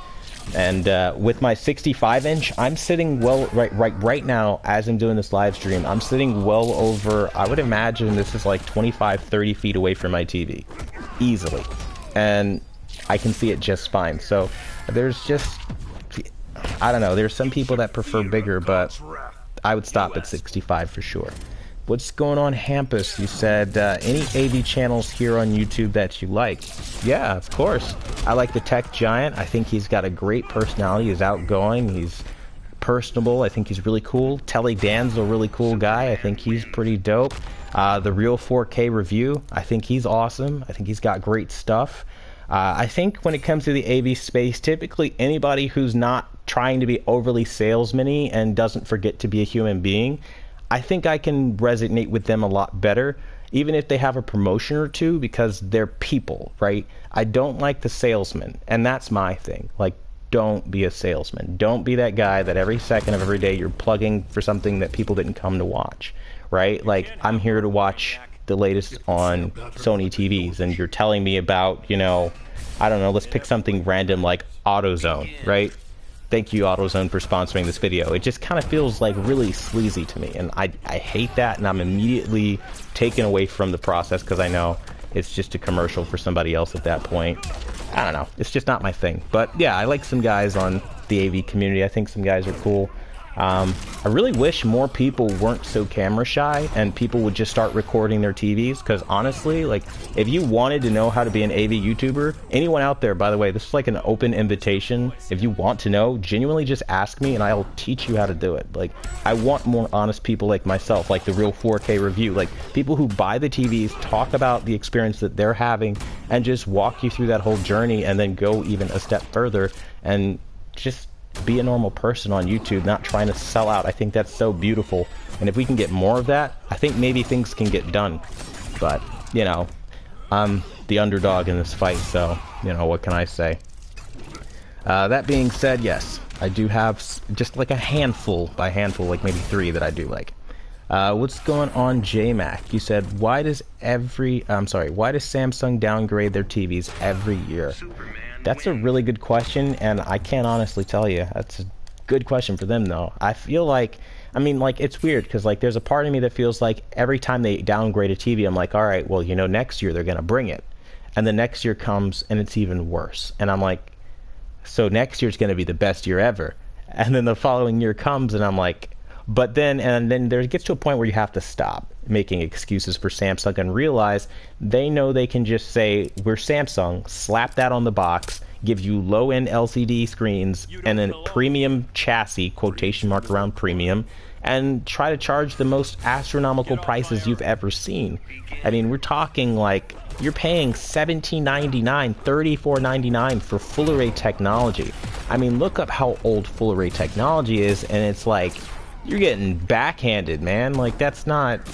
And with my 65-inch, I'm sitting well, right now, as I'm doing this live stream, I'm sitting well over, I would imagine this is like 25, 30 feet away from my TV. Easily. And I can see it just fine. So there's just, I don't know, there's some people that prefer bigger, but I would stop at 65 for sure. What's going on, Hampus? You said, any AV channels here on YouTube that you like? Yeah, of course. I like the Tech Giant. I think he's got a great personality. He's outgoing. He's personable. I think he's really cool. Telly Dan's a really cool guy. I think he's pretty dope. The Real 4K Review. I think he's awesome. I think he's got great stuff. I think when it comes to the AV space, typically anybody who's not trying to be overly salesman-y and doesn't forget to be a human being, I think I can resonate with them a lot better, even if they have a promotion or two, because they're people, right? I don't like the salesman, and that's my thing. Like, don't be a salesman. Don't be that guy that every second of every day you're plugging for something that people didn't come to watch, right? Like, I'm here to watch the latest on Sony TVs, and you're telling me about, you know, I don't know, let's pick something random like AutoZone, right? Thank you, AutoZone, for sponsoring this video. It just kind of feels like really sleazy to me, and I hate that, and I'm immediately taken away from the process because I know it's just a commercial for somebody else at that point. I don't know. It's just not my thing. But yeah, I like some guys on the AV community. I think some guys are cool. I really wish more people weren't so camera shy and people would just start recording their TVs, because honestly, like, if you wanted to know how to be an AV YouTuber, anyone out there, by the way, this is like an open invitation. If you want to know, genuinely just ask me and I'll teach you how to do it. Like, I want more honest people like myself, like the Real 4K Review, like people who buy the TVs, talk about the experience that they're having, and just walk you through that whole journey, and then go even a step further and just be a normal person on YouTube, not trying to sell out. I think that's so beautiful, and if we can get more of that, I think maybe things can get done. But, you know, I'm the underdog in this fight, so, you know, what can I say? That being said, yes, I do have just like a handful, by handful, like maybe 3 that I do like. What's going on, JMac? You said, why does Samsung downgrade their TVs every year? That's a really good question, and I can't honestly tell you. That's a good question for them, though. I feel like, I mean, like, it's weird, because, like, there's a part of me that feels like every time they downgrade a TV, I'm like, all right, well, you know, next year they're going to bring it. And the next year comes, and it's even worse. And I'm like, so next year's going to be the best year ever. And then the following year comes, and I'm like, but then, and then there gets to a point where you have to stop making excuses for Samsung and realize they know they can just say, we're Samsung, slap that on the box, give you low-end LCD screens and a premium chassis, quotation mark around premium, and try to charge the most astronomical prices you've ever seen. I mean, we're talking like, you're paying $17.99, $34.99 for full array technology. I mean, look up how old full array technology is, and it's like, you're getting backhanded, man. Like, that's not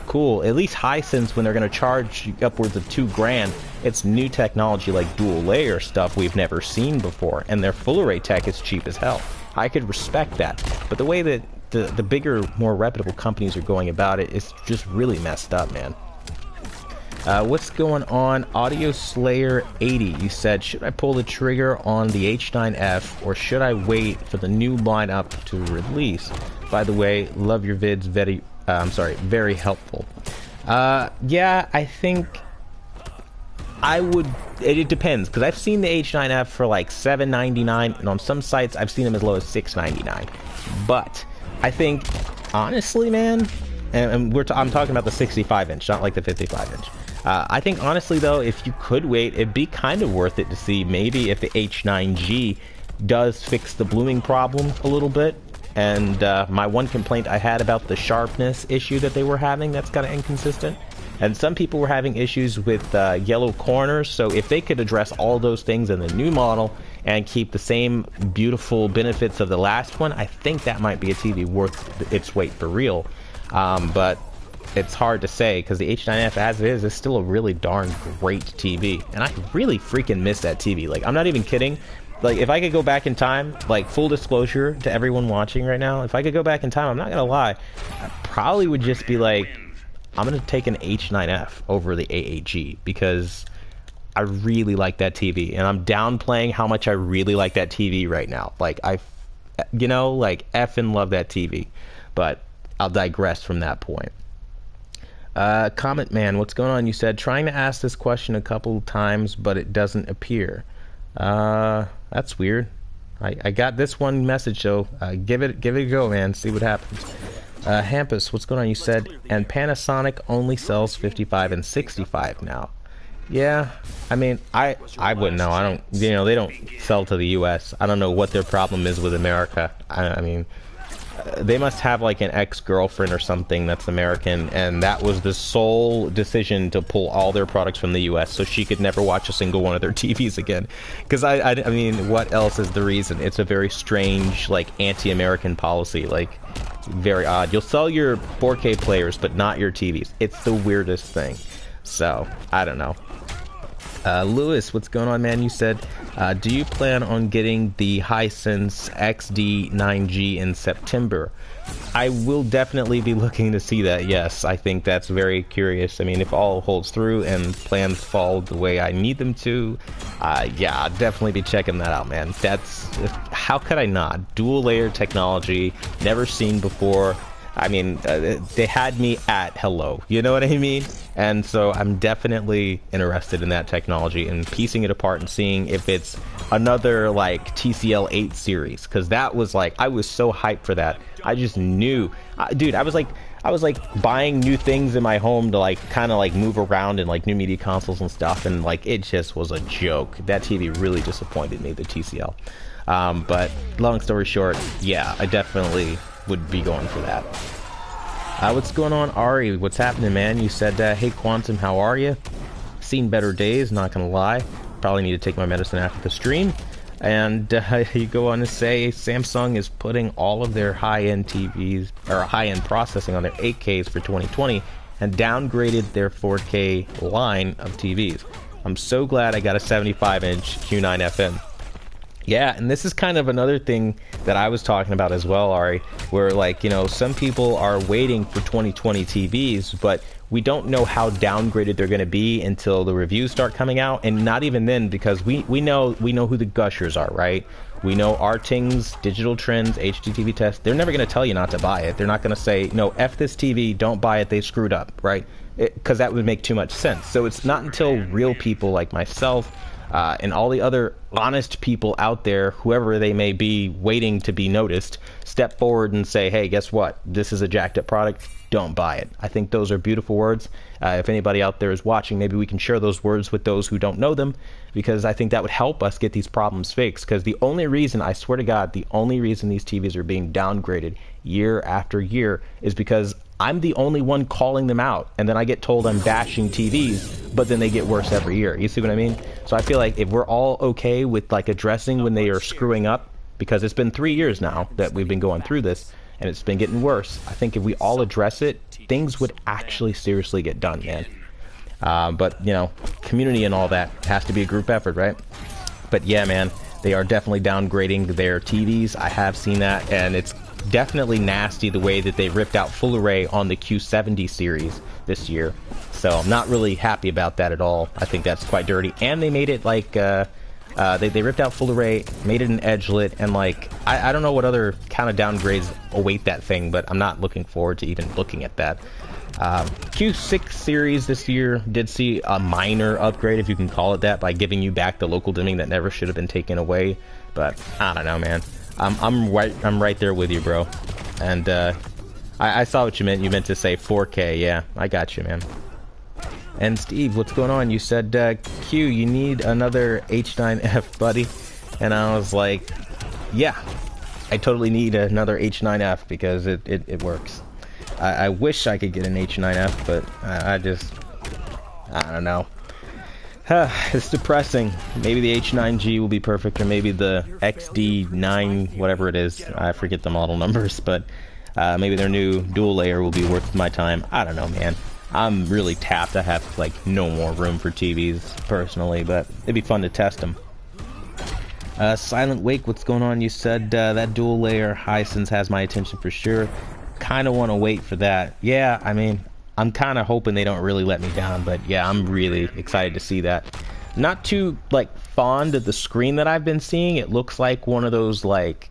cool. At least Hisense, when they're going to charge upwards of $2,000, it's new technology like dual layer stuff we've never seen before, and their full array tech is cheap as hell. I could respect that, but the way that the bigger, more reputable companies are going about it is just really messed up, man. What's going on? Audio Slayer 80, you said, should I pull the trigger on the H9F or should I wait for the new lineup to release? By the way, love your vids, very helpful. Yeah, I think I would, it depends, because I've seen the H9F for like $7.99, and on some sites I've seen them as low as $6.99. But I think, honestly, man, and I'm talking about the 65-inch, not like the 55-inch. I think, honestly, though, if you could wait, it'd be kind of worth it to see maybe if the H9G does fix the blooming problem a little bit. And my one complaint I had about the sharpness issue that they were having, that's kind of inconsistent. And some people were having issues with yellow corners, so if they could address all those things in the new model and keep the same beautiful benefits of the last one, I think that might be a TV worth its weight for real. But it's hard to say, because the H9F as it is still a really darn great TV. And I really freaking miss that TV. Like, I'm not even kidding. Like, if I could go back in time, like, full disclosure to everyone watching right now, if I could go back in time, I'm not gonna lie, I probably would just be like, I'm gonna take an H9F over the AAG, because I really like that TV, and I'm downplaying how much I really like that TV right now. Like, you know, like, effing love that TV. But I'll digress from that point. Comment Man, what's going on? You said, trying to ask this question a couple times, but it doesn't appear. That's weird. I got this one message, so give it a go, man. See what happens. Hampus, what's going on? You said, and Panasonic only sells 55 and 65 now. Yeah, I mean, I wouldn't know. I don't, you know, they don't sell to the U.S. I don't know what their problem is with America. I mean, they must have like an ex-girlfriend or something that's American, and that was the sole decision to pull all their products from the US so she could never watch a single one of their TVs again. Because I mean, what else is the reason? It's a very strange, like, anti-American policy, like, very odd. You'll sell your 4K players, but not your TVs. It's the weirdest thing. So, I don't know. Lewis, what's going on, man? You said, do you plan on getting the Hisense XD9G in September? I will definitely be looking to see that, yes. I think that's very curious. I mean, if all holds through and plans fall the way I need them to, yeah, I'll definitely be checking that out, man. That's, how could I not? Dual layer technology, never seen before. I mean, they had me at hello, you know what I mean? And so I'm definitely interested in that technology and piecing it apart and seeing if it's another like TCL 8 series, because that was like, I was so hyped for that. I just knew, dude, I was like buying new things in my home to like kind of like move around and like new media consoles and stuff, and like it just was a joke. That TV really disappointed me, the TCL. But long story short, yeah, I definitely would be going for that. What's going on, Ari? What's happening, man? You said, hey Quantum, how are you? Seen better days, not gonna lie. Probably need to take my medicine after the stream. And you go on to say Samsung is putting all of their high-end TVs, or high-end processing on their 8Ks for 2020 and downgraded their 4K line of TVs. I'm so glad I got a 75-inch Q9 FM. Yeah, and this is kind of another thing that I was talking about as well, Ari, where like, you know, some people are waiting for 2020 TVs, but we don't know how downgraded they're going to be until the reviews start coming out, and not even then, because we know who the gushers are, right? We know Arting's, Digital Trends, HDTV Test. They're never going to tell you not to buy it. They're not going to say, no, F this TV, don't buy it, they screwed up, right? Because that would make too much sense. So it's not until real people like myself and all the other honest people out there, whoever they may be, waiting to be noticed, step forward and say, hey, guess what? This is a jacked up product. Don't buy it. I think those are beautiful words. If anybody out there is watching, maybe we can share those words with those who don't know them, because I think that would help us get these problems fixed. Because the only reason, I swear to God, the only reason these TVs are being downgraded year after year is because I'm the only one calling them out, and then I get told I'm bashing TVs, but then they get worse every year. You see what I mean? So I feel like if we're all okay with like addressing when they are screwing up, because it's been 3 years now that we've been going through this, and it's been getting worse. I think if we all address it, things would actually seriously get done, man. But, you know, community and all that has to be a group effort, right? But yeah, man, they are definitely downgrading their TVs. I have seen that, and it's definitely nasty the way that they ripped out full array on the Q70 series this year. So I'm not really happy about that at all. I think that's quite dirty. And they made it like... they ripped out full array, made it an edgelit, and like I don't know what other kind of downgrades await that thing, but I'm not looking forward to even looking at that. Q6 series this year did see a minor upgrade, if you can call it that, by giving you back the local dimming that never should have been taken away. But I don't know, man. I'm right there with you, bro. And I saw what you meant. You meant to say 4K. Yeah, I got you, man. And Steve, what's going on? You said, Q, you need another H9F, buddy. And I was like, yeah, I totally need another H9F because it works. I wish I could get an H9F, but I don't know. It's depressing. Maybe the H9G will be perfect, or maybe the XD9, whatever it is. I forget the model numbers, but maybe their new dual layer will be worth my time. I don't know, man. I'm really tapped. I have like no more room for TVs personally, but it'd be fun to test them. Silent Wake, what's going on? You said that dual layer Hisense has my attention for sure. Kind of want to wait for that. Yeah, I mean, I'm kind of hoping they don't really let me down, but yeah, I'm really excited to see that. Not too like fond of the screen that I've been seeing. It looks like one of those like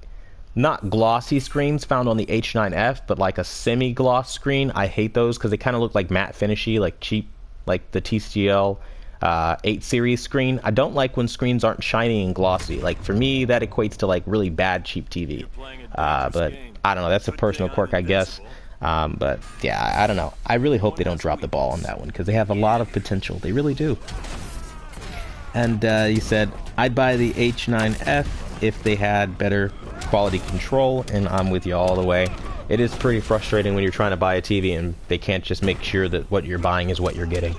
not glossy screens found on the H9F, but like a semi-gloss screen. I hate those because they kind of look like matte finishy, like cheap, like the TCL 8 series screen. I don't like when screens aren't shiny and glossy. Like for me, that equates to like really bad cheap TV. But I don't know. That's a personal quirk, I guess. But yeah, I don't know. I really hope they don't drop the ball on that one because they have a lot of potential. They really do. And you said, I'd buy the H9F if they had better quality control, and I'm with you all the way. It is pretty frustrating when you're trying to buy a TV and they can't just make sure that what you're buying is what you're getting.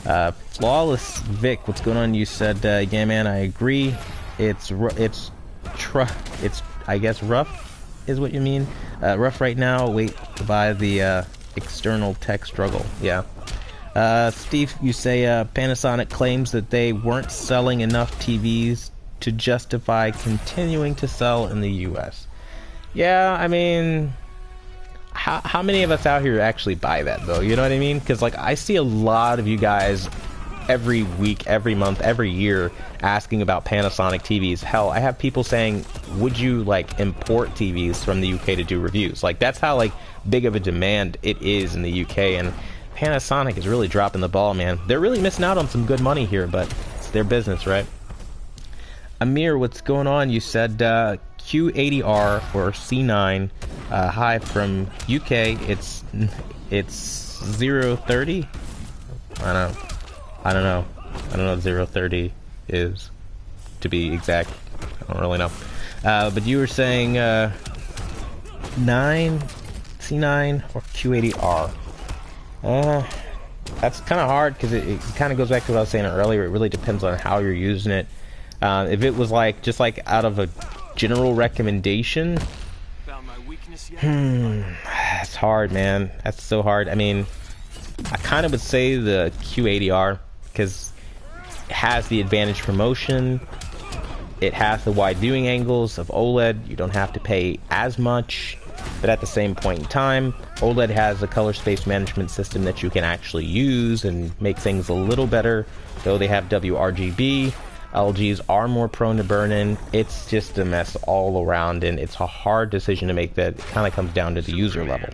Flawless Vic, what's going on? You said, yeah, man, I agree. It's I guess rough is what you mean. Rough right now. Wait to buy the external tech struggle. Yeah. Steve, you say Panasonic claims that they weren't selling enough TVs to justify continuing to sell in the US. Yeah, I mean, how many of us out here actually buy that though? You know what I mean? Because like I see a lot of you guys every week, every month, every year asking about Panasonic TVs. Hell, I have people saying, would you like import TVs from the UK to do reviews? Like that's how like big of a demand it is in the UK, and Panasonic is really dropping the ball, man. They're really missing out on some good money here, but it's their business, right? Amir, what's going on? You said Q80R or C9 high from UK. It's 030. I don't know what 030 is, to be exact. I don't really know. But you were saying 9 C9 or Q80R. That's kind of hard because it kind of goes back to what I was saying earlier. It really depends on how you're using it. If it was like just like out of a general recommendation, it's hard, man. That's so hard. I mean, I kind of would say the Q80R because it has the advantage for motion. It has the wide viewing angles of OLED. You don't have to pay as much, but at the same point in time, OLED has a color space management system that you can actually use and make things a little better. Though they have WRGB, LGs are more prone to burn-in. It's just a mess all around, and it's a hard decision to make that kind of comes down to the user level.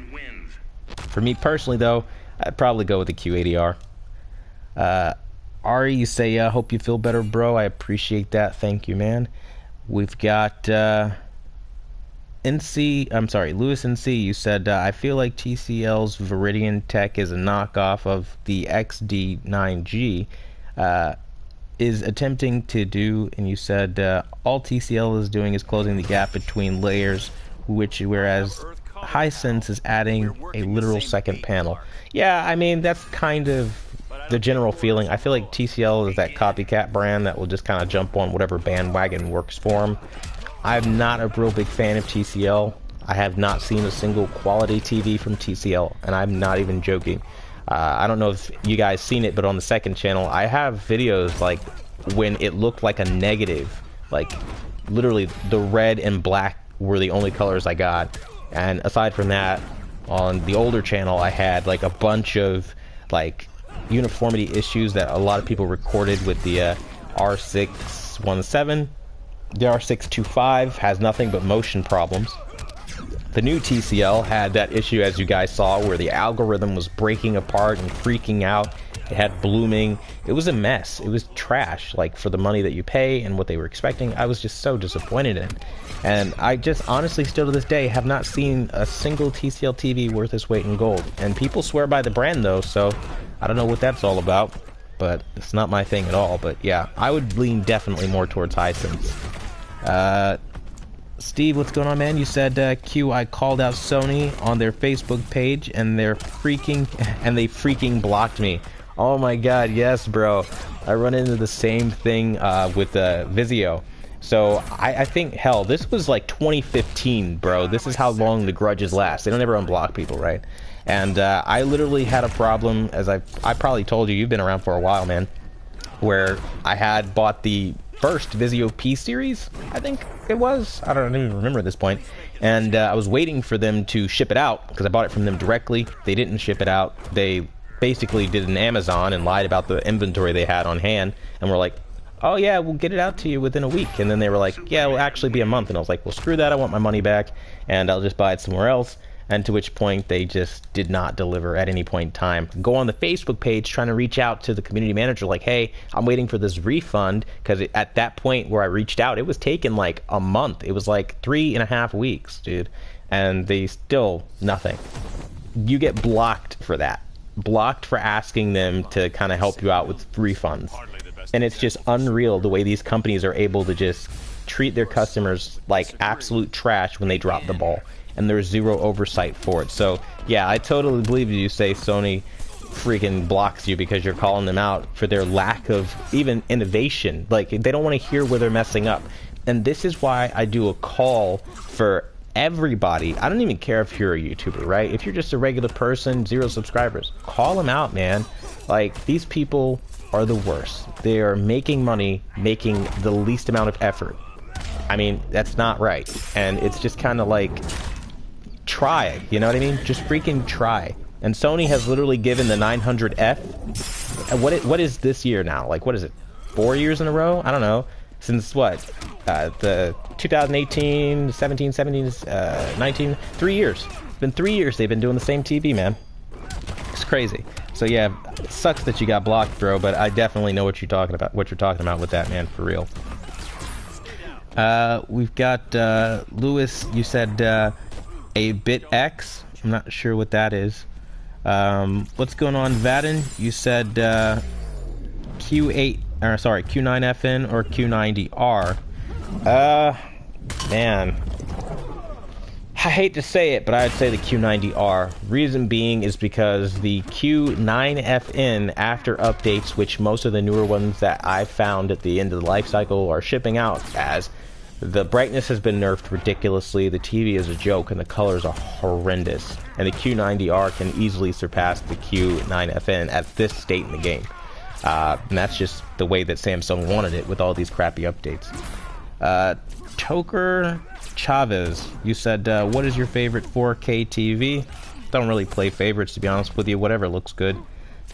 For me personally, though, I'd probably go with the Q80R. Ari, you say, hope you feel better, bro. I appreciate that. Thank you, man. We've got Lewis NC. You said, I feel like TCL's Viridian Tech is a knockoff of the XD9G. Is attempting to do, and you said all TCL is doing is closing the gap between layers, whereas Hisense is adding a literal second panel. Yeah, I mean, that's kind of the general feeling. I feel like TCL is that copycat brand that will just kind of jump on whatever bandwagon works for them. I'm not a real big fan of TCL. I have not seen a single quality TV from TCL, and I'm not even joking. I don't know if you guys seen it, but on the second channel, I have videos like when it looked like a negative. Like, literally, the red and black were the only colors I got. And aside from that, on the older channel, I had like a bunch of like uniformity issues that a lot of people recorded with the R617. The R625 has nothing but motion problems. The new TCL had that issue, as you guys saw, where the algorithm was breaking apart and freaking out. It had blooming. It was a mess. It was trash, like, for the money that you pay and what they were expecting. I was just so disappointed in. And I just honestly, still to this day, have not seen a single TCL TV worth its weight in gold. And people swear by the brand, though, so I don't know what that's all about. But it's not my thing at all. But yeah, I would lean definitely more towards Hisense. Steve, what's going on, man? You said, Q, I called out Sony on their Facebook page, and they freaking blocked me. Oh my god, yes, bro. I run into the same thing with Vizio. So I think, hell, this was like 2015, bro. This is how long the grudges last. They don't ever unblock people, right? And I literally had a problem, as I probably told you, you've been around for a while, man, where I had bought the first Vizio P series, I think it was. I don't even remember at this point. And I was waiting for them to ship it out, because I bought it from them directly. They didn't ship it out. They basically did an Amazon and lied about the inventory they had on hand, and were like, oh yeah, we'll get it out to you within a week. And then they were like, yeah, it'll actually be a month. And I was like, well, screw that, I want my money back, and I'll just buy it somewhere else. And to which point they just did not deliver at any point in time. Go on the Facebook page trying to reach out to the community manager like, hey, I'm waiting for this refund, because at that point where I reached out, it was taking like a month. It was like 3.5 weeks, dude. And they still, nothing. You get blocked for that. Blocked for asking them to kind of help you out with refunds. And it's just unreal the way these companies are able to just treat their customers like absolute trash when they drop the ball. And there's zero oversight for it. So yeah, I totally believe you say Sony freaking blocks you because you're calling them out for their lack of even innovation. Like, they don't want to hear where they're messing up. And this is why I do a call for everybody. I don't even care if you're a YouTuber, right? If you're just a regular person, 0 subscribers, call them out, man. Like, these people are the worst. They are making money, making the least amount of effort. I mean, that's not right. And it's just kind of like, try, you know what I mean? Just freaking try. And Sony has literally given the 900F. What is this year now? Like, what is it? 4 years in a row? I don't know. Since what? The 2018, 17, 17, 19, 3 years. been 3 years they've been doing the same TV, man. It's crazy. So yeah, it sucks that you got blocked, bro, but I definitely know what you're talking about with that, man, for real. We've got Lewis, you said a bit X. I'm not sure what that is. What's going on, Vadin? You said Q9FN or Q90R. Man, I hate to say it, but I'd say the Q90R. Reason being is because the Q9FN, after updates, which most of the newer ones that I've found at the end of the life cycle are shipping out as, the brightness has been nerfed ridiculously, the TV is a joke, and the colors are horrendous. And the Q90R can easily surpass the Q9FN at this state in the game. And that's just the way that Samsung wanted it with all these crappy updates. Toker Chavez, you said, what is your favorite 4K TV? Don't really play favorites, to be honest with you. Whatever looks good.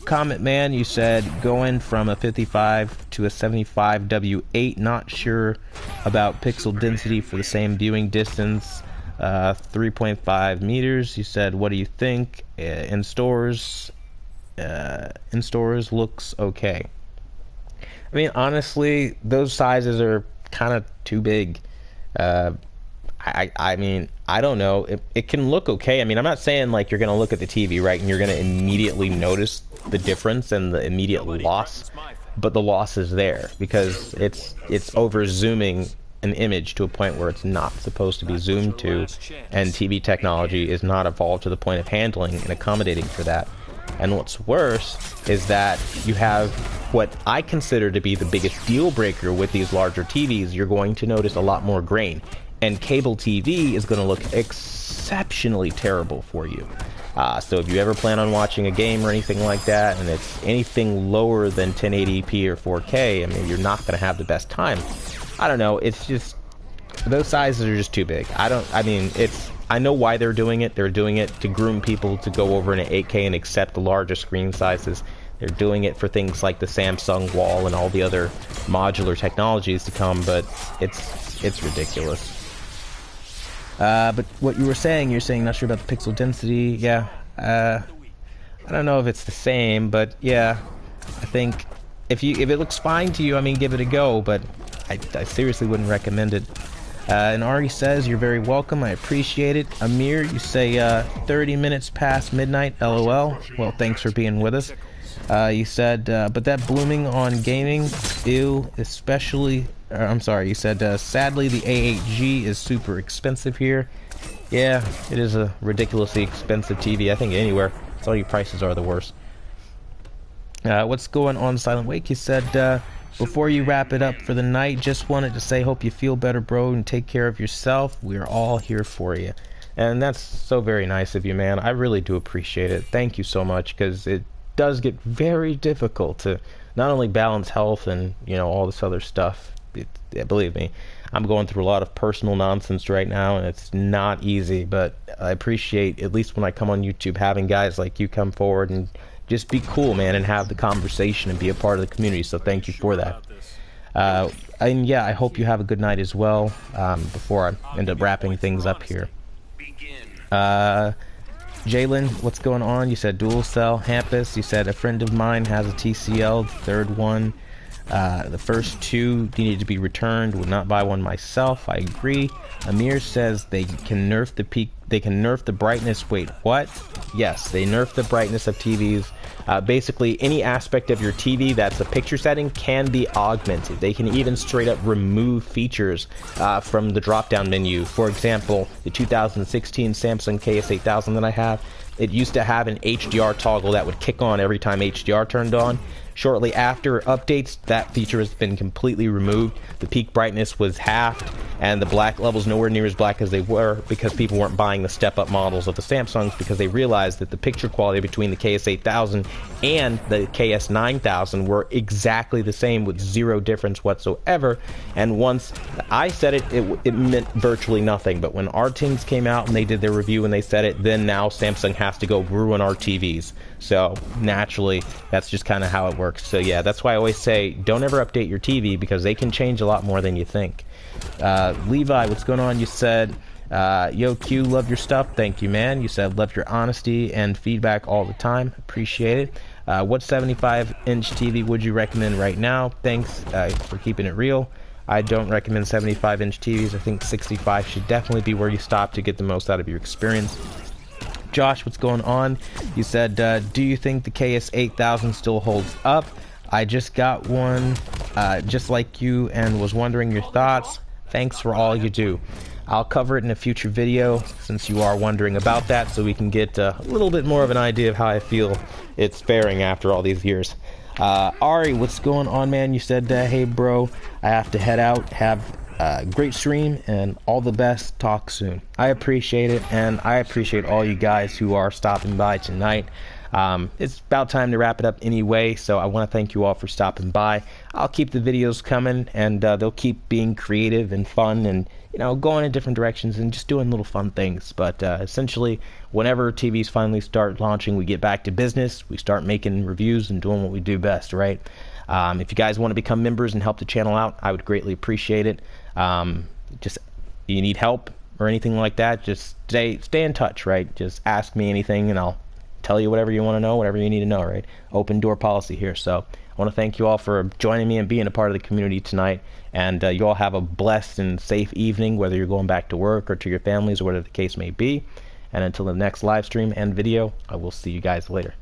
Comet Man, you said going from a 55 to a 75 W8. Not sure about pixel density for the same viewing distance. 3.5 meters. You said, what do you think? In stores looks okay. I mean, honestly, those sizes are kind of too big. I mean, I don't know. It can look okay. I mean, I'm not saying like you're gonna look at the TV, right, and you're gonna immediately notice the difference and the immediate loss, but the loss is there because it's over zooming an image to a point where it's not supposed to be zoomed to, and TV technology is not evolved to the point of handling and accommodating for that. And what's worse is that you have what I consider to be the biggest deal breaker with these larger TVs. You're going to notice a lot more grain, and cable TV is going to look exceptionally terrible for you. So if you ever plan on watching a game or anything like that, and it's anything lower than 1080p or 4K, I mean, you're not going to have the best time. I don't know, it's just, those sizes are just too big. I know why they're doing it. They're doing it to groom people to go over into 8K and accept the larger screen sizes. They're doing it for things like the Samsung Wall and all the other modular technologies to come, but it's ridiculous. But what you were saying, you're saying not sure about the pixel density. Yeah, I don't know if it's the same, but yeah, I think if it looks fine to you, I mean, give it a go, but I seriously wouldn't recommend it. And Ari says, you're very welcome, I appreciate it. Amir, you say 30 minutes past midnight, LOL. Well, thanks for being with us. You said, but that blooming on gaming, ew, especially, I'm sorry, you said, sadly the A8G is super expensive here. Yeah, it is a ridiculously expensive TV, I think anywhere. All your prices are the worst. What's going on, Silent Wake? You said, before you wrap it up for the night, just wanted to say, hope you feel better, bro, and take care of yourself. We're all here for you. And that's so very nice of you, man. I really do appreciate it. Thank you so much, because it does get very difficult to not only balance health and, you know, all this other stuff. Believe me, I'm going through a lot of personal nonsense right now, and it's not easy, but I appreciate, at least when I come on YouTube, having guys like you come forward and just be cool, man, and have the conversation and be a part of the community, so thank you for that. And yeah, I hope you have a good night as well, before I end up wrapping things up here. Jalen, what's going on? You said dual cell. Hampus, you said a friend of mine has a TCL, the third one. The first two needed to be returned, would not buy one myself. I agree. Amir says they can nerf the peak, they can nerf the brightness. Wait, what? Yes, they nerf the brightness of TVs. Basically, any aspect of your TV that's a picture setting can be augmented. They can even straight up remove features from the drop-down menu. For example, the 2016 Samsung KS8000 that I have, it used to have an HDR toggle that would kick on every time HDR turned on. Shortly after updates, that feature has been completely removed. The peak brightness was halved, and the black levels nowhere near as black as they were because people weren't buying the step-up models of the Samsungs because they realized that the picture quality between the KS8000 and the KS9000 were exactly the same with zero difference whatsoever. And once I said it, it meant virtually nothing. But when our teams came out and they did their review and they said it, then now Samsung has to go ruin our TVs. So naturally, that's just kind of how it works. So yeah, that's why I always say don't ever update your TV because they can change a lot more than you think. Levi, what's going on? You said Yo Q, love your stuff. Thank you, man. You said love your honesty and feedback all the time. Appreciate it. What 75-inch TV would you recommend right now? Thanks for keeping it real. I don't recommend 75-inch TVs. I think 65 should definitely be where you stop to get the most out of your experience. Josh, what's going on? You said, do you think the KS8000 still holds up? I just got one just like you and was wondering your thoughts. Thanks for all you do. I'll cover it in a future video since you are wondering about that, so we can get a little bit more of an idea of how I feel it's faring after all these years. Ari, what's going on, man? You said, hey bro, I have to head out. Have a great stream and all the best. Talk soon. I appreciate it, and I appreciate all you guys who are stopping by tonight. It's about time to wrap it up anyway, so I want to thank you all for stopping by. I'll keep the videos coming, and they'll keep being creative and fun and, you know, going in different directions and just doing little fun things. But essentially, whenever TVs finally start launching, we get back to business. We start making reviews and doing what we do best, right? If you guys want to become members and help the channel out, I would greatly appreciate it. Just, you need help or anything like that, just stay in touch, right? Just ask me anything and I'll tell you whatever you want to know, whatever you need to know, right? Open door policy here. So I want to thank you all for joining me and being a part of the community tonight. And you all have a blessed and safe evening, whether you're going back to work or to your families or whatever the case may be. And until the next live stream and video, I will see you guys later.